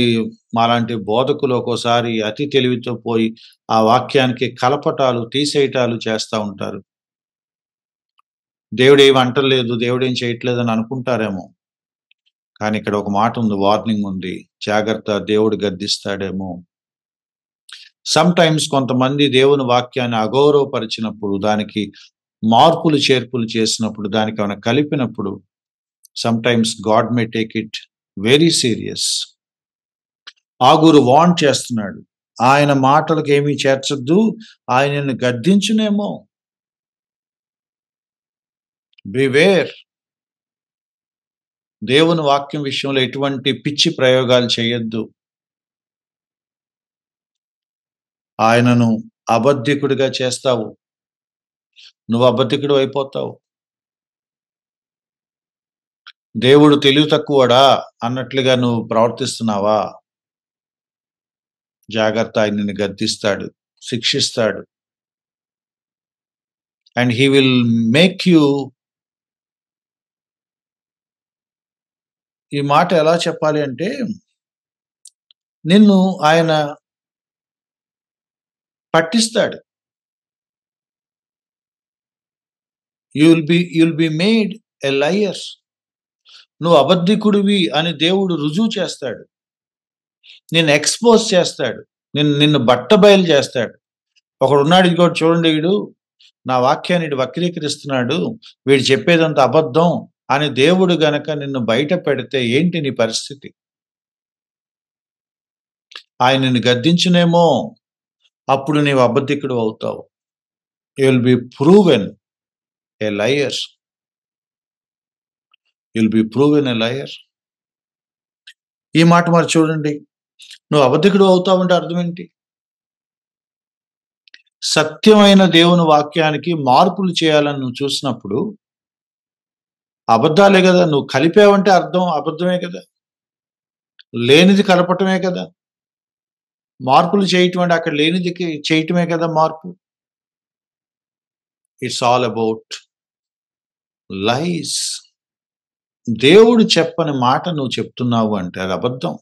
మాలాంటి బోధకులు ఒక్కోసారి అతి తెలివితో పోయి ఆ వాక్యానికి కలపటాలు, తీసేయటాలు చేస్తా ఉంటారు. దేవుడేమి అంటలేదు, దేవుడేం చేయట్లేదని అనుకుంటారేమో. కానీ ఇక్కడ ఒక మాట ఉంది, వార్నింగ్ ఉంది. జాగ్రత్త, దేవుడు గద్దిస్తాడేమో. సమ్‌టైమ్స్ కొంతమంది దేవుని వాక్యాన్ని అగౌరవపరిచినప్పుడు, దానికి మార్పులు, చేర్పులు చేసినప్పుడు, దానికేమైనా కలిపినప్పుడు sometimes God may take it very serious. ఆగూరు వార్న్ చేస్తున్నాడు. ఆయన మాటలకేమీ చేర్చొద్దు, ఆయన నిన్ను గద్దించునేమో. బివేర్. దేవుని వాక్యం విషయంలో ఎటువంటి పిచ్చి ప్రయోగాలు చేయొద్దు. ఆయనను అబద్ధికుడిగా చేస్తావు. నువ్వు అబద్ధికుడు అయిపోతావు. దేవుడు తెలివి తక్కువడా అన్నట్లుగా నువ్వు ప్రవర్తిస్తున్నావా? జాగ్రత్త, ఆయన నిన్ను గద్దిస్తాడు, శిక్షిస్తాడు. And he will make you. ఈ మాట ఎలా చెప్పాలి అంటే, నిన్ను ఆయన పట్టిస్తాడు. You will be made a liar. నువ్వు అబద్ధికుడివి అని దేవుడు రుజువు చేస్తాడు. నిన్ను ఎక్స్‌పోజ్ చేస్తాడు. నిన్ను బట్టబయలు చేస్తాడు. ఒకడున్నాడు, ఇదిగోడు చూడండి వీడు నా వాక్యాన్ని ఈడు వక్రీకరిస్తున్నాడు, వీడు చెప్పేదంతా అబద్ధం అని దేవుడు గనక నిన్ను బయట పెడితే ఏంటి నీ పరిస్థితి? ఆయన నిన్ను గద్దించునేమో. అప్పుడు నీవు అబద్ధికుడు అవుతావు. You will B proven a liar. You will B proven a liar. ఈ మాట మరి చూడండి. నువ్వు అబద్ధికుడు అవుతావంటే అర్థం ఏంటి? సత్యమైన దేవుని వాక్యానికి మార్పులు చేయాలని నువ్వు చూసినప్పుడు అబద్ధాలే కదా. నువ్వు కలిపావంటే అర్థం అబద్ధమే కదా. లేనిది కలపటమే కదా. మార్పులు చేయటం అంటే అక్కడ లేనిది చేయటమే కదా మార్పు. ఇట్స్ ఆల్ అబౌట్ లైస్. దేవుడు చెప్పని మాట నువ్వు చెప్తున్నావు అంటే అది అబద్ధం.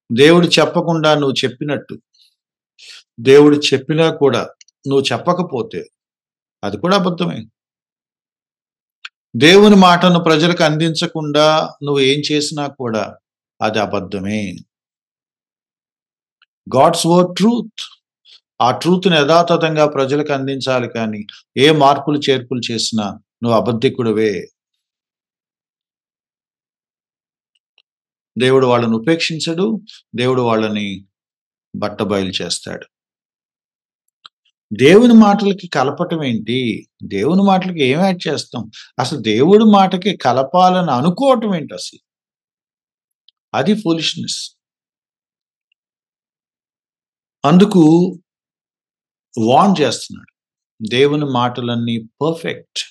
దేవుడు చెప్పకుండా నువ్వు చెప్పినట్టు, దేవుడు చెప్పినా కూడా నువ్వు చెప్పకపోతే అది కూడా అబద్ధమే. దేవుని మాటను ప్రజలకు అందించకుండా నువ్వు ఏం చేసినా కూడా అది అబద్ధమే. God's word truth. ఆ ట్రూత్‌ని యథాతథంగా ప్రజలకు అందించాలి కానీ ఏ మార్పులు, చేర్పులు చేసినా నువ్వు అబద్ధికుడివే. దేవుడు వాళ్ళని ఉపేక్షించడు. దేవుడు వాళ్ళని బట్టబయలు చేస్తాడు. దేవుని మాటలకి కలపటం ఏంటి? దేవుని మాటలకి ఏం యాడ్ చేస్తాం? అసలు దేవుడి మాటకి కలపాలని అనుకోవటం ఏంటి అసలు? అది ఫూలిష్‌నెస్. అందుకు వార్న్ చేస్తున్నాడు. దేవుని మాటలన్నీ perfect.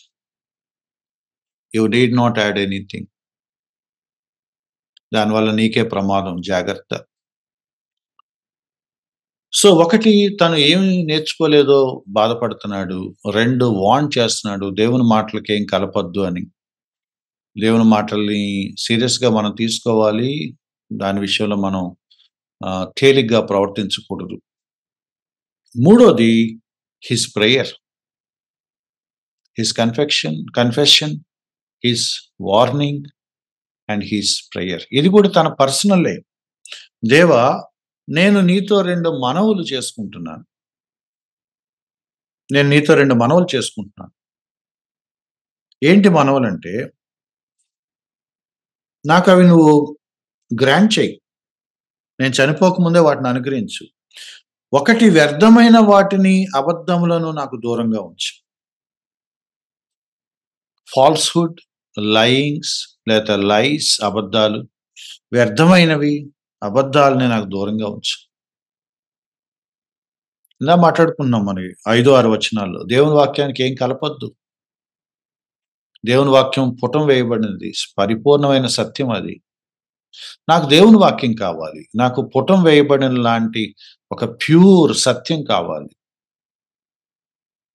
You need not add anything. దానివల్ల నీకే ప్రమాదం, జాగ్రత్త. సో, ఒకటి తను ఏమి నేర్చుకోలేదో బాధపడుతున్నాడు. 2 వార్న్ చేస్తున్నాడు. దేవుని మాటలకేం కలపొద్దు అని. దేవుని మాటల్ని సీరియస్‌గా మనం తీసుకోవాలి. దాని విషయంలో మనం తేలిగ్గా ప్రవర్తించకూడదు. మూడోది his prayer, confession, his warning and his prayer. ఇది కూడా తన పర్సనలే. దేవా, నేను నీతో 2 మనవులు చేసుకుంటున్నాను. నేను నీతో 2 మనవులు చేసుకుంటున్నాను. ఏంటి మనవులంటే, నాకవి నువ్వు గ్రాంట్ చెయ్యి. నేను చనిపోకముందే వాటిని అనుగ్రహించు. ఒకటి, వ్యర్థమైన వాటిని, అబద్ధములను నాకు దూరంగా ఉంచు. ఫాల్స్‌హుడ్, లయింగ్స్ లేతే లైస్, అబద్ధాలు, వ్యర్థమైనవి, అబద్ధాలని నాకు దూరంగా ఉంచు. ఇలా మాట్లాడుకున్నాం మరి 5, 6 వచనాల్లో. దేవుని వాక్యానికి ఏం కలపొద్దు. దేవుని వాక్యం పుటం వేయబడినది. పరిపూర్ణమైన సత్యం అది. నాకు దేవుని వాక్యం కావాలి. నాకు పుటం వేయబడిన లాంటి ఒక ప్యూర్ సత్యం కావాలి.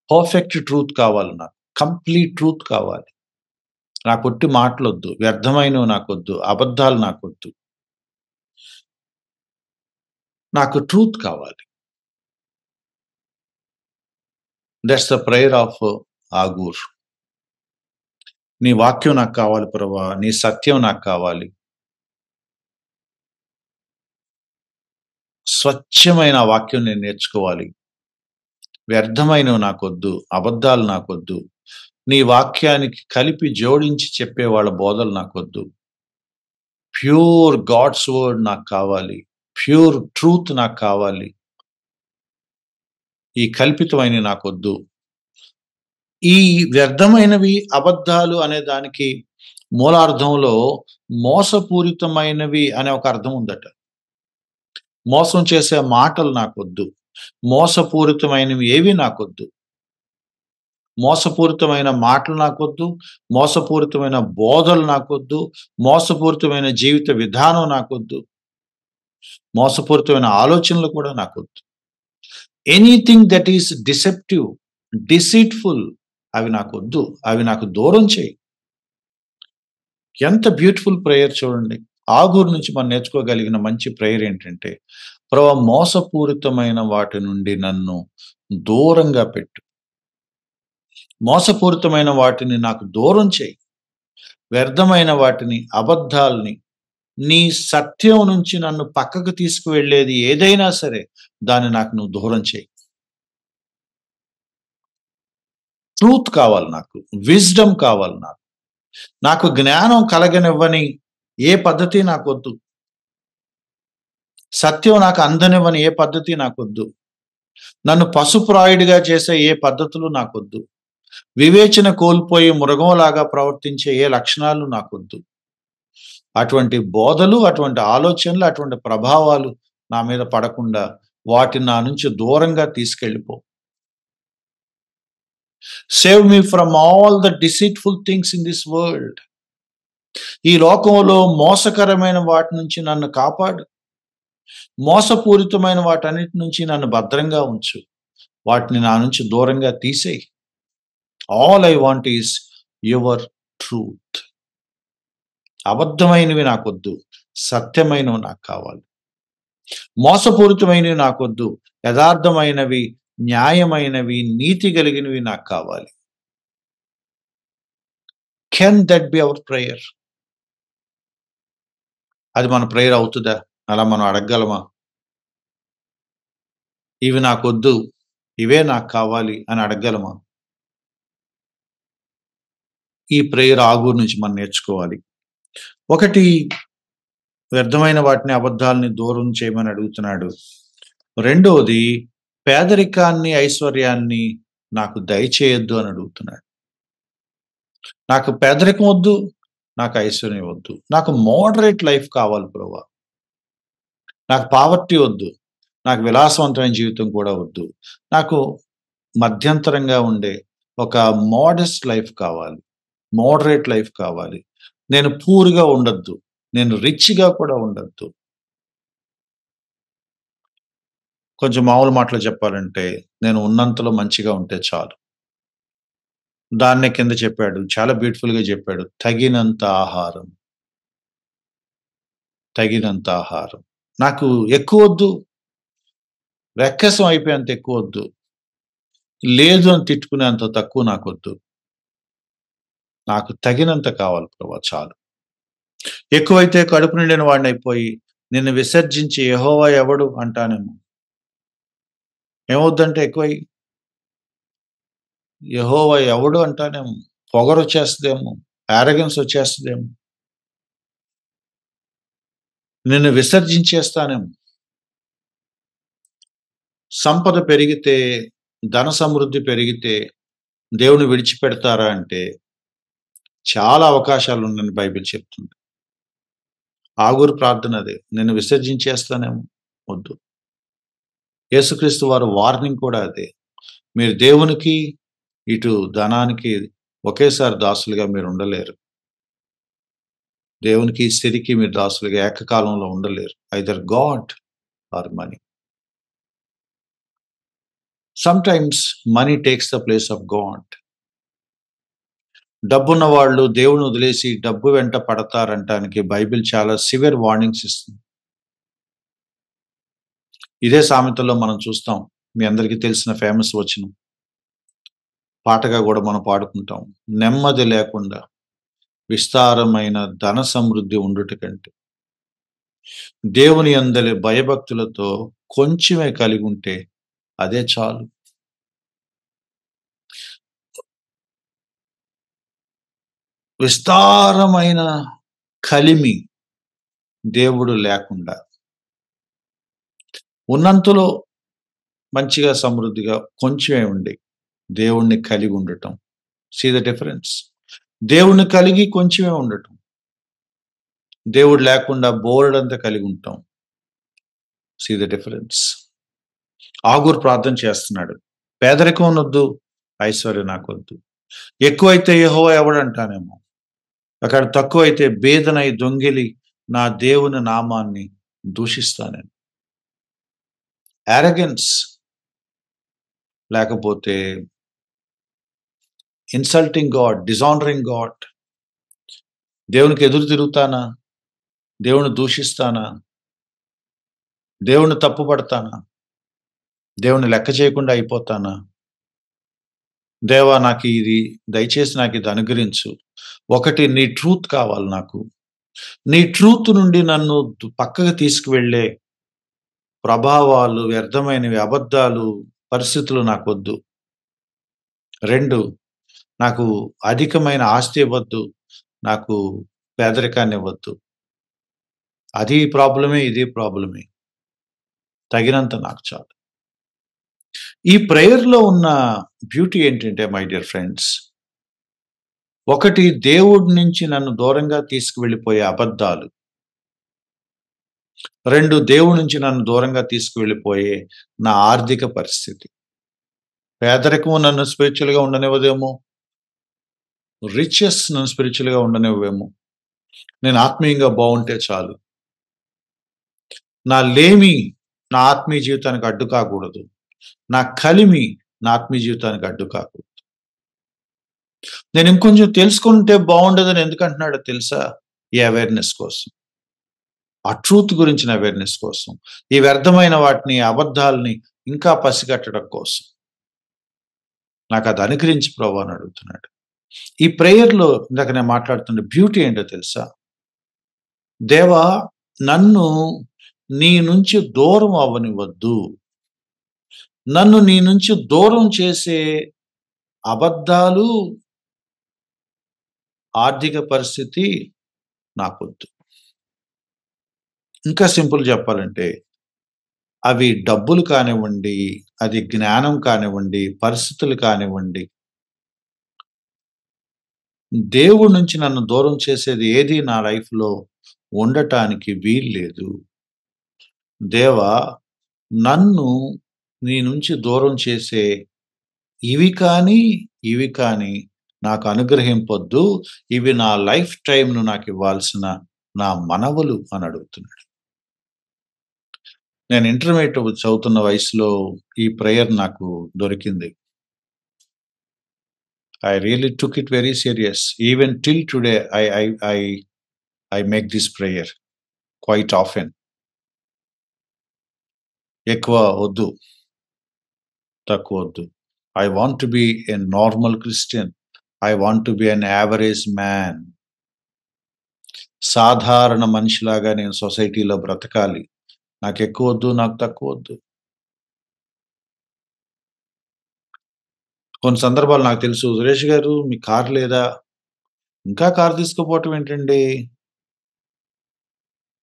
పర్ఫెక్ట్ ట్రూత్ కావాలి నాకు. కంప్లీట్ ట్రూత్ కావాలి. నాకు ఒట్టి మాటలొద్దు. వ్యర్థమైనవి నాకొద్దు. అబద్ధాలు నాకొద్దు. నాకు ట్రూత్ కావాలి. That's the prayer of Agur. నీ వాక్యం నాకు కావాలి ప్రభువా. నీ సత్యం నాకు కావాలి. స్వచ్ఛమైన వాక్యం నేను నేర్చుకోవాలి. వ్యర్థమైనవి నాకొద్దు. అబద్ధాలు నాకొద్దు. నీ వాక్యానికి కలిపి జోడించి చెప్పే వాళ్ళ బోధలు నాకొద్దు. ప్యూర్ గాడ్స్ వర్డ్ నాకు కావాలి. ప్యూర్ ట్రూత్ నాకు కావాలి. ఈ కల్పితమైనవి నాకొద్దు. ఈ వ్యర్థమైనవి, అబద్ధాలు అనే దానికి మూలార్థంలో మోసపూరితమైనవి అనే ఒక అర్థం ఉందట. మోసం చేసే మాటలు నాకొద్దు. మోసపూరితమైనవి ఏవి నాకొద్దు. మోసపూరితమైన మాటలు నాకొద్దు. మోసపూరితమైన బోధలు నాకొద్దు. మోసపూరితమైన జీవిత విధానం నాకొద్దు. మోసపూరితమైన ఆలోచనలు కూడా నాకొద్దు. Anything that is deceptive, deceitful, అవి నాకొద్దు. అవి నాకు దూరం చేయి. ఎంత బ్యూటిఫుల్ ప్రేయర్ చూడండి. ఆగూరు నుంచి మనం నేర్చుకోగలిగిన మంచి ప్రేయర్ ఏంటంటే, ప్రభువా, మోసపూరితమైన వాటి నుండి నన్ను దూరంగా పెట్టు. మోసపూరితమైన వాటిని నాకు దూరం చేయి. వ్యర్థమైన వాటిని, అబద్ధాల్ని, నీ సత్యం నుంచి నన్ను పక్కకు తీసుకువెళ్ళేది ఏదైనా సరే దాన్ని నాకు నువ్వు దూరం చేయి. ట్రూత్ కావాలి నాకు. విజ్డమ్ కావాలి నాకు. నాకు జ్ఞానం కలగనివ్వని ఏ పద్ధతి నాకొద్దు. సత్యం నాకు అందనివ్వని ఏ పద్ధతి నాకొద్దు. నన్ను పశుప్రాయుడిగా చేసే ఏ పద్ధతులు నాకొద్దు. వివేచన కోల్పోయి మృగంలాగా ప్రవర్తించే ఏ లక్షణాలు నాకొద్దు. అటువంటి బోధలు, అటువంటి ఆలోచనలు, అటువంటి ప్రభావాలు నా మీద పడకుండా వాటిని నా నుంచి దూరంగా తీసుకెళ్ళిపో. Save me from all the deceitful things in this world. ఈ లోకంలో మోసకరమైన వాటి నుంచి నన్ను కాపాడు. మోసపూరితమైన వాటన్నిటి నుంచి నన్ను భద్రంగా ఉంచు. వాటిని నా నుంచి దూరంగా తీసేయి. All I want is your truth. అబద్ధమైనవి నాకొద్దు. సత్యమైనవి నాకు కావాలి. మోసపూరితమైనవి నాకొద్దు. యథార్థమైనవి, న్యాయమైనవి, నీతి కలిగినవి నాకు కావాలి. Can that be our prayer? అది మన ప్రేయర్ అవుతుందా? అలా మనం అడగగలమా? ఇవి నాకొద్దు, ఇవే నాకు కావాలి అని అడగగలమా? ఈ ప్రేయర్ ఆగూరు నుంచి మనం నేర్చుకోవాలి. ఒకటి, వ్యర్థమైన వాటిని, అబద్ధాలని దూరం చేయమని అడుగుతున్నాడు. రెండోది, పేదరికాన్ని, ఐశ్వర్యాన్ని నాకు దయచేయొద్దు అని అడుగుతున్నాడు. నాకు పేదరికం వద్దు, నాకు ఐశ్వర్యం వద్దు. నాకు మోడరేట్ లైఫ్ కావాలి ప్రభువా. నాకు పావర్టీ వద్దు. నాకు విలాసవంతమైన జీవితం కూడా వద్దు. నాకు మధ్యంతరంగా ఉండే ఒక మోడెస్ట్ లైఫ్ కావాలి. మోడరేట్ లైఫ్ కావాలి. నేను పూర్‌గా ఉండొద్దు. నేను రిచ్‌గా కూడా ఉండొద్దు. కొంచెం మామూలు మాటలో చెప్పాలంటే, నేను ఉన్నంతలో మంచిగా ఉంటే చాలు. దాన్నే కింద చెప్పాడు. చాలా బ్యూటిఫుల్‌గా చెప్పాడు. తగినంత ఆహారం. తగినంత ఆహారం. నాకు ఎక్కువొద్దు. వెక్కసం అయిపోయేంత ఎక్కువొద్దు. లేదు అని తిట్టుకునేంత తక్కువ నాకొద్దు. నాకు తగినంత కావాలి ప్రభా చాలు. ఎక్కువైతే కడుపు నిండిన వాడినైపోయి, నిన్ను విసర్జించి యెహోవా ఎవడు అంటానేమో. ఏమవుద్దంటే ఎక్కువై, యెహోవా ఎవడు అంటానేమో. పొగరొచ్చేస్తదేమో. యారగెన్స్ వచ్చేస్తదేమో. నిన్ను విసర్జించేస్తానేమో. సంపద పెరిగితే, ధన సమృద్ధి పెరిగితే దేవుని విడిచిపెడతారా అంటే, చాలా అవకాశాలున్నాయని బైబిల్ చెప్తుంది. ఆగూరు ప్రార్థన అదే. నిన్ను విసర్జించేస్తానేమో. వద్దు. యేసుక్రీస్తు వారి వార్నింగ్ కూడా అదే. మీరు దేవునికి, ఇటు ధనానికి ఒకేసారి దాసులుగా మీరుండలేరు. దేవునికి, సిరికి మీరు దాసులుగా ఏకకాలంలో ఉండలేరు. Either God or money. Sometimes money takes the place of God. డబ్బున్న వాళ్ళు దేవుడిని వదిలేసి డబ్బు వెంట పడతారంటానికి బైబిల్ చాలా సివియర్ వార్నింగ్స్ ఇస్తుంది. ఇదే సామెతలో మనం చూస్తాం. మీ అందరికీ తెలిసిన ఫేమస్ వచనం. పాటగా గూడా మనం పాడుకుంటాం. నెమ్మది లేకుండా విస్తారమైన ధన సమృద్ధి ఉండుట కంటే, దేవుని యందలి భయభక్తులతో కొంచెమే కలిగుంటే అదే చాలు. విస్తారమైన కలిమి దేవుడు లేకుండా, ఉన్నంతలో మంచిగా సమృద్ధిగా కొంచెమే ఉండి, దేవుణ్ణి కలిగి ఉండటం. See the difference. దేవుణ్ణి కలిగి కొంచెమే ఉండటం. దేవుడు లేకుండా బోలెడంత కలిగి ఉంటాం. See the difference. ఆగూరు ప్రార్థన చేస్తున్నాడు. పేదరికం అనొద్దు, ఐశ్వర్యం నాకొద్దు. ఎక్కువైతే యెహోవా ఎవడంటానేమో. అక్కడ తక్కువైతే బేదనై దొంగిలి నా దేవుని నామాన్ని దూషిస్తానేమో. యారగెన్స్ లేకపోతే ఇన్సల్టింగ్ గాడ్, డిజానరింగ్ గాడ్. దేవునికి ఎదురు తిరుగుతానా? దేవుని దూషిస్తానా? దేవుని తప్పుపడతానా? దేవుని లెక్క చేయకుండా అయిపోతానా? దేవా నాకు ఇది దయచేసి నాకు ఇది అనుగ్రహించు. ఒకటి నీ ట్రూత్ కావాలి నాకు. నీ ట్రూత్ నుండి నన్ను పక్కకు తీసుకువెళ్ళే ప్రభావాలు, వ్యర్థమైనవి, అబద్ధాలు, పరిస్థితులు నాకొద్దు. 2 నాకు అధికమైన ఆస్తి ఇవ్వద్దు. నాకు పేదరికాన్ని ఇవ్వద్దు. అది ప్రాబ్లమే, ఇది ప్రాబ్లమే. తగినంత నాకు చాలు. ఈ ప్రేయర్‌లో ఉన్న బ్యూటీ ఏంటంటే మై డియర్ ఫ్రెండ్స్, ఒకటి దేవుడి నుంచి నన్ను దూరంగా తీసుకువెళ్ళిపోయే అబద్ధాలు. 2 దేవుడి నుంచి నన్ను దూరంగా తీసుకువెళ్ళిపోయే నా ఆర్థిక పరిస్థితి. పేదరికము నన్ను స్పిరిచ్యువల్‌గా ఉండనివ్వదేమో. రిచెస్ నన్ను స్పిరిచ్యువల్‌గా ఉండనివ్వేమో. నేను ఆత్మీయంగా బావుంటే చాలు. నా లేమి నా ఆత్మీయ జీవితానికి అడ్డు కాకూడదు. నా కలిమి నా ఆత్మీయ జీవితానికి అడ్డు కాకూడదు. నేను ఇంకొంచెం తెలుసుకుంటే బావుండదని ఎందుకంటున్నాడో తెలుసా? ఈ అవేర్‌నెస్ కోసం. ఆ ట్రూత్ గురించిన అవేర్‌నెస్ కోసం. ఈ వ్యర్థమైన వాటిని, అబద్ధాలని ఇంకా పసిగట్టడం కోసం. నాకది అనుగ్రహించు ప్రభువా అని అడుగుతున్నాడు. ఈ ప్రేయర్‌లో ఇందాక నేను మాట్లాడుతున్న బ్యూటీ ఏంటో తెలుసా? దేవా నన్ను నీ నుంచి దూరం అవ్వనివ్వద్దు. నన్ను నీ నుంచి దూరం చేసే అబద్ధాలు, ఆర్థిక పరిస్థితి నాకొద్దు. ఇంకా సింపుల్ చెప్పాలంటే, అవి డబ్బులు కానివ్వండి, అది జ్ఞానం కానివ్వండి, పరిస్థితులు కానివ్వండి, దేవుడి నుంచి నన్ను దూరం చేసేది ఏది నా లైఫ్‌లో ఉండటానికి వీల్లేదు. దేవా నన్ను నీ నుంచి దూరం చేసే ఇవి కానీ నాకు అనుగ్రహింపొద్దు. ఇవి నా లైఫ్ టైమ్‌ను నాకివ్వాల్సిన నా మనవులు అని అడుగుతున్నాడు. నేను ఇంటర్మీడియేట్ చదువుతున్న వయసులో ఈ ప్రేయర్ నాకు దొరికింది. I really took it very serious. Even till today, I make this prayer quite often. ఎక్కువ వద్దు, తక్కువ వద్దు. I want to be a normal Christian. I want to be an average man. సాధారణ మనిషిలాగా నేను సొసైటీలో బ్రతకాలి. నాకు ఎక్కువ వద్దు, నాకు తక్కువ వద్దు. కొన్ని సందర్భాలు నాకు తెలుసు, సురేష్ గారు మీ కారు లేదా? ఇంకా కారు తీసుకోపోవటం ఏంటండి?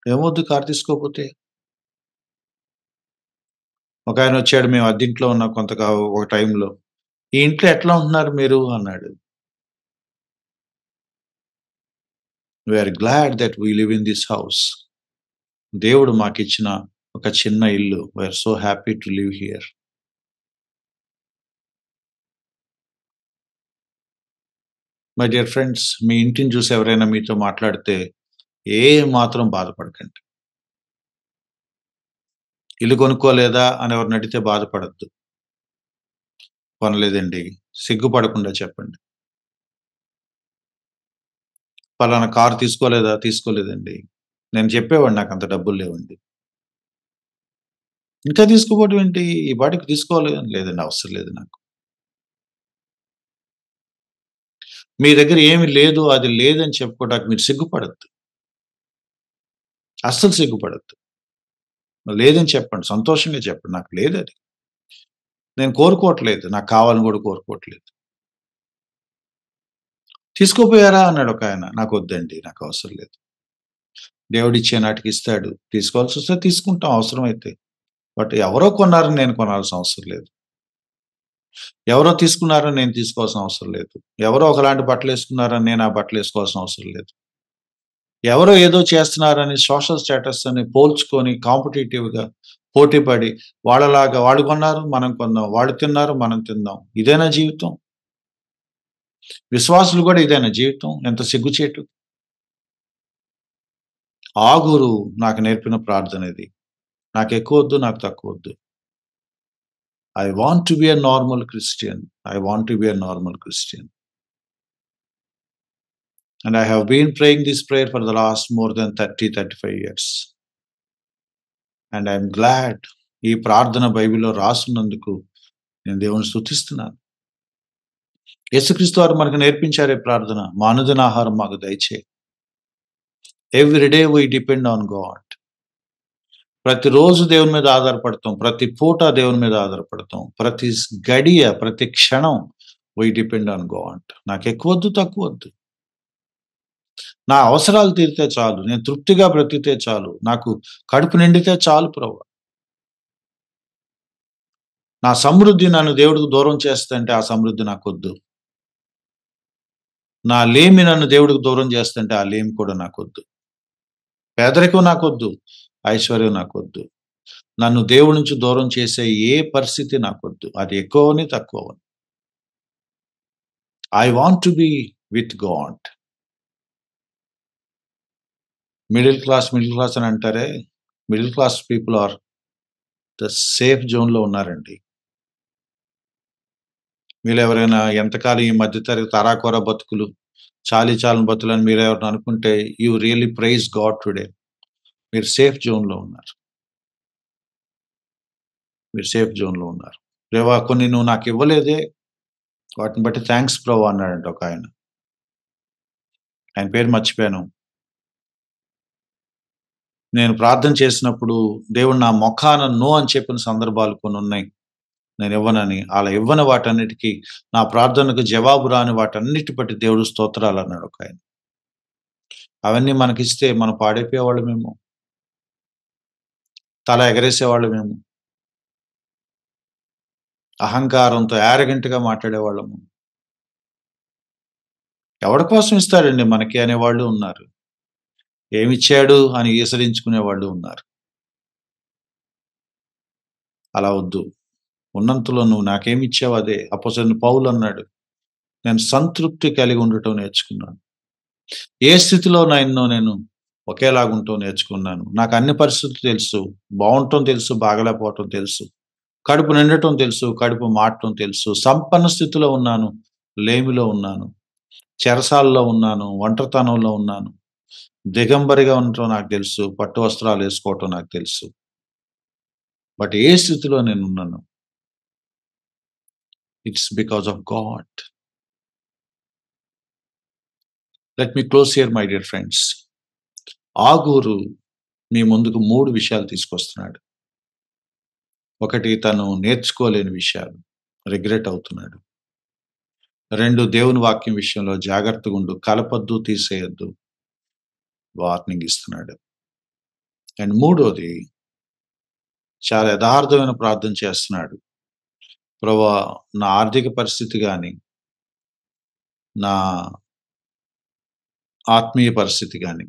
ఏమొద్దు కారు తీసుకోపోతే? ఒకాయన వచ్చాడు, మేము అద్దెంట్లో ఉన్నాం ఒక టైంలో. "ఈ ఇంట్లో ఎట్లా ఉంటున్నారు మీరు?" అన్నాడు. "We are glad that we live in this house." దేవుడు మాకిచ్చిన ఒక చిన్న ఇల్లు. We are so happy to live here. My dear friends, మీ ఇంటిని చూసి ఎవరైనా మీతో మాట్లాడితే ఏ మాత్రం బాధపడకండి. ఇల్లు కొనుక్కోలేదా అని ఎవరిని అడిగితే బాధపడొద్దు. కొనలేదండి. సిగ్గుపడకుండా చెప్పండి. పలానా కారు తీసుకోలేదా? తీసుకోలేదండి. నేను చెప్పేవాడిని నాకంత డబ్బులు లేవండి. ఇంకా తీసుకోపోవడం ఏంటి? ఈ పాటికి తీసుకోవాలి. లేదండి అవసరం లేదు నాకు. మీ దగ్గర ఏమి లేదు, అది లేదని చెప్పుకోవడానికి మీరు సిగ్గుపడొద్దు. అస్సలు సిగ్గుపడొద్దు. లేదని చెప్పండి. సంతోషంగా చెప్పండి. నాకు లేదది. నేను కోరుకోవట్లేదు. నాకు కావాలని కూడా కోరుకోవట్లేదు. "తీసుకోపోయారా?" అన్నాడు ఒకాయన. నాకొద్దండి. నాకు అవసరం లేదు. దేవుడిచ్చే నాటికి ఇస్తాడు. తీసుకోవాల్సొస్తే తీసుకుంటాం అవసరమైతే. బట్ ఎవరో కొన్నారని నేను కొనాల్సిన అవసరం లేదు. ఎవరో తీసుకున్నారని నేను తీసుకోవాల్సిన అవసరం లేదు. ఎవరో ఒకలాంటి బట్టలేసుకున్నారని నేను ఆ బట్టలేసుకోవాల్సిన అవసరం లేదు. ఎవరో ఏదో చేస్తున్నారని సోషల్ స్టేటస్ అని పోల్చుకొని కాంపిటీటివ్‌గా పోటీపడి వాళ్ళలాగా వాళ్ళు కొన్నారు, మనం కొందాం. వాళ్ళు తిన్నారు, మనం తిందాం. ఇదేనా జీవితం? విశ్వాసులు కూడా ఇదేనా జీవితం? ఎంత సిగ్గుచేటు. ఆగూరు నాకు నేర్పిన ప్రార్థన ఇది. నాకెక్కువొద్దు, నాకు తక్కువొద్దు. I want to be a normal Christian. I want to be a normal Christian. And I have been praying this prayer for the last more than 35 years. And I'm glad ఈ ప్రార్థన బైబిల్‌లో రాసున్నందుకు నేను దేవుని స్తుతిస్తున్నాను. యేసుక్రీస్తు వారు మనకు నేర్పించారు ఈ ప్రార్థన. మా అనుదిన ఆహారం మాకు దయచేయి. Every day we depend on God. ప్రతిరోజు దేవుని మీద ఆధారపడతాం. ప్రతి పూట దేవుని మీద ఆధారపడతాం. ప్రతి గడియ, ప్రతి క్షణం వి డిపెండ్ ఆన్ గాడ్. నాకు ఎక్కువొద్దు, తక్కువొద్దు. నా అవసరాలు తీరితే చాలు. నేను తృప్తిగా బ్రతికితే చాలు. నాకు కడుపు నిండితే చాలు ప్రభువా. నా సమృద్ధి నన్ను దేవుడికి దూరం చేస్తుంటే ఆ సమృద్ధి నాకొద్దు. నా లేమి నన్ను దేవుడికి దూరం చేస్తుంటే ఆ లేమి కూడా నాకొద్దు. పేదరికం నాకొద్దు. ఐశ్వర్యం నాకొద్దు. నన్ను దేవుడి నుంచి దూరం చేసే ఏ పరిస్థితి నాకొద్దు. అది ఎక్కువని, తక్కువని. I want to be with God. Middle class అని అంటారే, middle class people are the safe జోన్‌లో ఉన్నారండి. మీరెవరైనా ఎంతకాలం ఈ మధ్య తరగతి అరాకొర బతుకులు, చాలీ చాలని బతుకులని మీరెవరైనా అనుకుంటే you really praise God today. మీరు సేఫ్ జోన్‌లో ఉన్నారు. మీరు సేఫ్ జోన్‌లో ఉన్నారు. "దేవా కొన్ని నువ్వు నాకివ్వలేదే, వాటిని బట్టి థాంక్స్ ప్రభు" అన్నాడంట ఒకాయన. ఆయన పేరు మర్చిపోయాను. నేను ప్రార్థన చేసినప్పుడు దేవుడు నా మొఖాన నో అని చెప్పిన సందర్భాలు కొన్నున్నాయి. నేనివ్వనని. అలా ఇవ్వని వాటన్నిటికి, నా ప్రార్థనకు జవాబు రాని వాటన్నిటి బట్టి దేవుడు స్తోత్రాలన్నాడు ఒకాయన. అవన్నీ మనకిస్తే మనం పాడైపోయేవాళ్ళమేమో. తల ఎగరేసేవాళ్ళమేమో. అహంకారంతో యారగెంట్‌గా మాట్లాడేవాళ్ళము. ఎవడి కోసం ఇస్తాడండి మనకి అనేవాళ్ళు ఉన్నారు. ఏమిచ్చాడు అని ఈసడించుకునే వాళ్ళు ఉన్నారు. అలా వద్దు. ఉన్నంతలో నువ్వు నాకేమిచ్చావో అదే. అపోస్తలుడైన పౌలు అన్నాడు, నేను సంతృప్తి కలిగి ఉండటం నేర్చుకున్నాను. ఏ స్థితిలో నన్ను నేను ఒకేలాగుంటం నేర్చుకున్నాను. నాకు అన్ని పరిస్థితులు తెలుసు. బావుంటం తెలుసు, బాగలేకపోవటం తెలుసు. కడుపు నిండటం తెలుసు, కడుపు మాడటం తెలుసు. సంపన్న స్థితిలో ఉన్నాను, లేమిలో ఉన్నాను. చెరసాలలో ఉన్నాను, ఒంటరితనంలో ఉన్నాను. దిగంబరిగా ఉండటం నాకు తెలుసు. పట్టు వస్త్రాలేసుకోవటం నాకు తెలుసు. బట్ ఏ స్థితిలో నేనున్నాను, it's because of God. Let me close here my dear friends. Agur మీ ముందుకు 3 విషయాలు తీసుకొస్తున్నాడు. ఒకటి, తను నేర్చుకోలేని విషయాలు, రిగ్రెట్ అవుతున్నాడు. 2, దేవుని వాక్యం విషయంలో జాగ్రత్తగుండు, కలపొద్దు, తీసేయొద్దు, వార్నింగ్ ఇస్తున్నాడు. అండ్ మూడోది, చాలా యథార్థమైన ప్రార్థన చేస్తున్నాడు. ప్రభువా, నా ఆర్థిక పరిస్థితి గాని, నా ఆత్మీయ పరిస్థితి గాని,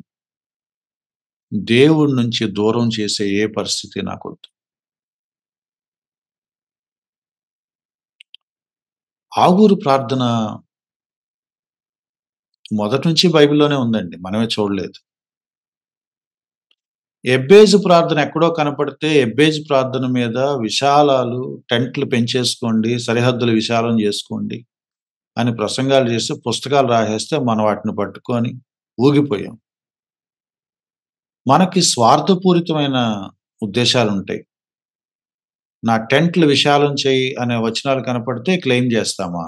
దేవుడి నుంచి దూరం చేసే ఏ పరిస్థితి నాకొద్దు. ఆగూరు ప్రార్థన మొదటి నుంచి బైబిల్‌లోనే ఉందండి. మనమే చూడలేదు. ఎబ్బేజు ప్రార్థన ఎక్కడో కనపడితే, ఎబ్బేజు ప్రార్థన మీద విశాలాలు, టెంట్లు పెంచేసుకోండి, సరిహద్దులు విశాలం చేసుకోండి అని ప్రసంగాలు చేసి, పుస్తకాలు రాసేస్తే మనం వాటిని పట్టుకొని ఊగిపోయాం. మనకి స్వార్థపూరితమైన ఉద్దేశాలుంటాయి. నా టెంట్లు విశాలం చేయి అనే వచనాలు కనపడితే క్లెయిమ్ చేస్తామా?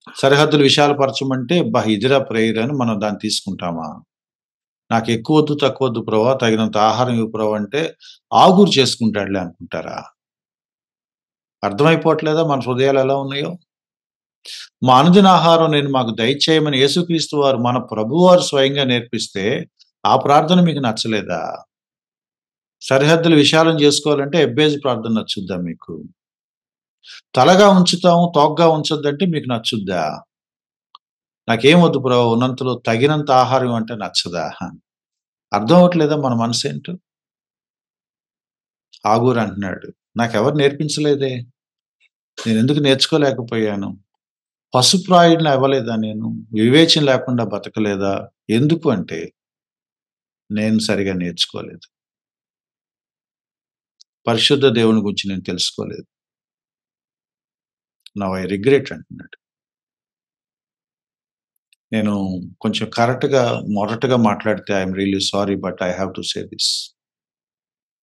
సరిహద్దులు విశాలపరచమంటే ఇదిరా ప్రేయర్ అని మనం దాన్ని తీసుకుంటామా? నాకు ఎక్కువొద్దు, తక్కువొద్దు ప్రభా, తగినంత ఆహారం ఇవ్వు ప్రభా అంటే ఆగురు చేసుకుంటాడులే అనుకుంటారా? అర్థమైపోవట్లేదా మన హృదయాలు ఎలా ఉన్నాయో? మా అనుదిన ఆహారం నేను మాకు దయచేయమని యేసుక్రీస్తు వారు, మన ప్రభువారు స్వయంగా నేర్పిస్తే, ఆ ప్రార్థన మీకు నచ్చలేదా? సరిహద్దులు విశాలం చేసుకోవాలంటే ఎబ్బేజు ప్రార్థన నచ్చుద్దా మీకు? తలగా ఉంచుతాము, తోకగా ఉంచొద్దంటే మీకు నచ్చుద్దా? నాకేం వద్దు ప్రభు, ఉన్నంతలో తగినంత ఆహారం అంటే నచ్చదా? అర్థం అవ్వట్లేదా మన మనసేంటో? ఆగూరు అంటున్నాడు, నాకెవరు నేర్పించలేదే. నేనెందుకు నేర్చుకోలేకపోయాను? పశుప్రాయుడిని అవ్వలేదా నేను? వివేచన లేకుండా బతకలేదా? ఎందుకు అంటే, నేను సరిగా నేర్చుకోలేదు. పరిశుద్ధ దేవుని గురించి నేను తెలుసుకోలేదు. నౌ ఐ రిగ్రెట్ అంటున్నాడు. నేను కొంచెం మొరటుగా మాట్లాడితే I'm really sorry, but I have to say this.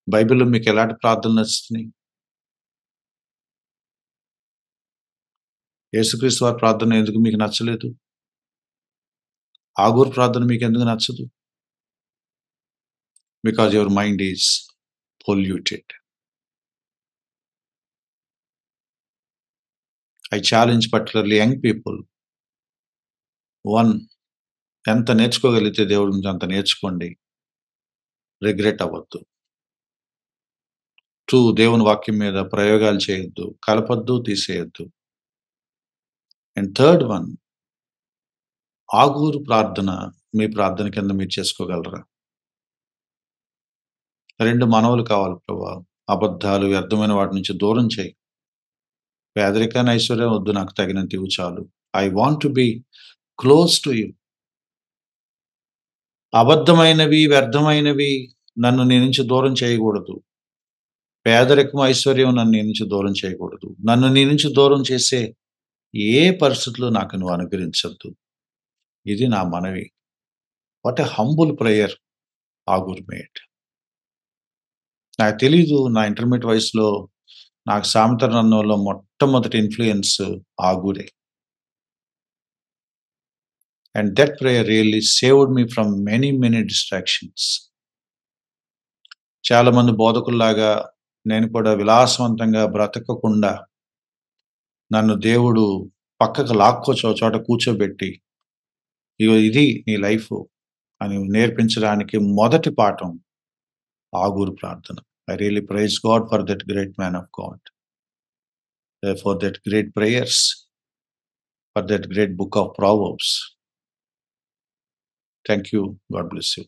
బైబిల్‌లో మీకు ఎలాంటి ప్రార్థనలు నచ్చుతున్నాయి? యేసుక్రీస్తు వారి ప్రార్థన ఎందుకు మీకు నచ్చలేదు? ఆగూరు ప్రార్థన మీకెందుకు నచ్చదు? Because your mind is polluted. I challenge particularly young people. 1, ఎంత నేర్చుకోగలిగితే దేవుడి గురించి అంత నేర్చుకోండి. రిగ్రెట్ అవ్వద్దు. 2, దేవుని వాక్యం మీద ప్రయోగాలు చేయొద్దు. కలపొద్దు, తీసేయొద్దు. అండ్ థర్డ్ వన్, ఆగూరు ప్రార్థన మీ ప్రార్థన కింద మీరు చేసుకోగలరా? 2 మనవులు కావాలి ప్రభువా. అబద్ధాలు, వ్యర్థమైన వాటి నుంచి దూరం చేయి. పేదరికాన్ని, ఐశ్వర్యం వద్దు, నాకు తగినంత ఇవ్వు చాలు. I want to be close to you. అబద్ధమైనవి, వ్యర్థమైనవి నన్ను నీ నుంచి దూరం చేయకూడదు. పేదరికం, ఐశ్వర్యం నన్ను నీ నుంచి దూరం చేయకూడదు. నన్ను నీ నుంచి దూరం చేసే ఏ పరిస్థితులు నాకు నువ్వు అనుగ్రహించొద్దు. ఇది నా మనవి. What a humble prayer Agur made. నాకు తెలీదు, నా ఇంటర్మీడియేట్ వయసులో నాకు సామెతల రంగంలో మొట్టమొదటి ఇన్‌ఫ్లూయెన్స్ ఆగూరే. And that prayer really saved me from many distractions. చాలామంది బోధకుల్లాగా నేను కూడా విలాసవంతంగా బ్రతకకుండా, నన్ను దేవుడు పక్కకు లాక్కొచ్చి ఒక చోట కూర్చోబెట్టి, ఇగో ఇది నీ లైఫు అని నేర్పించడానికి మొదటి పాఠం ఆగూరు ప్రార్థన. I really praise God for that great man of God, for that great prayers, for that great book of Proverbs. Thank you. God bless you.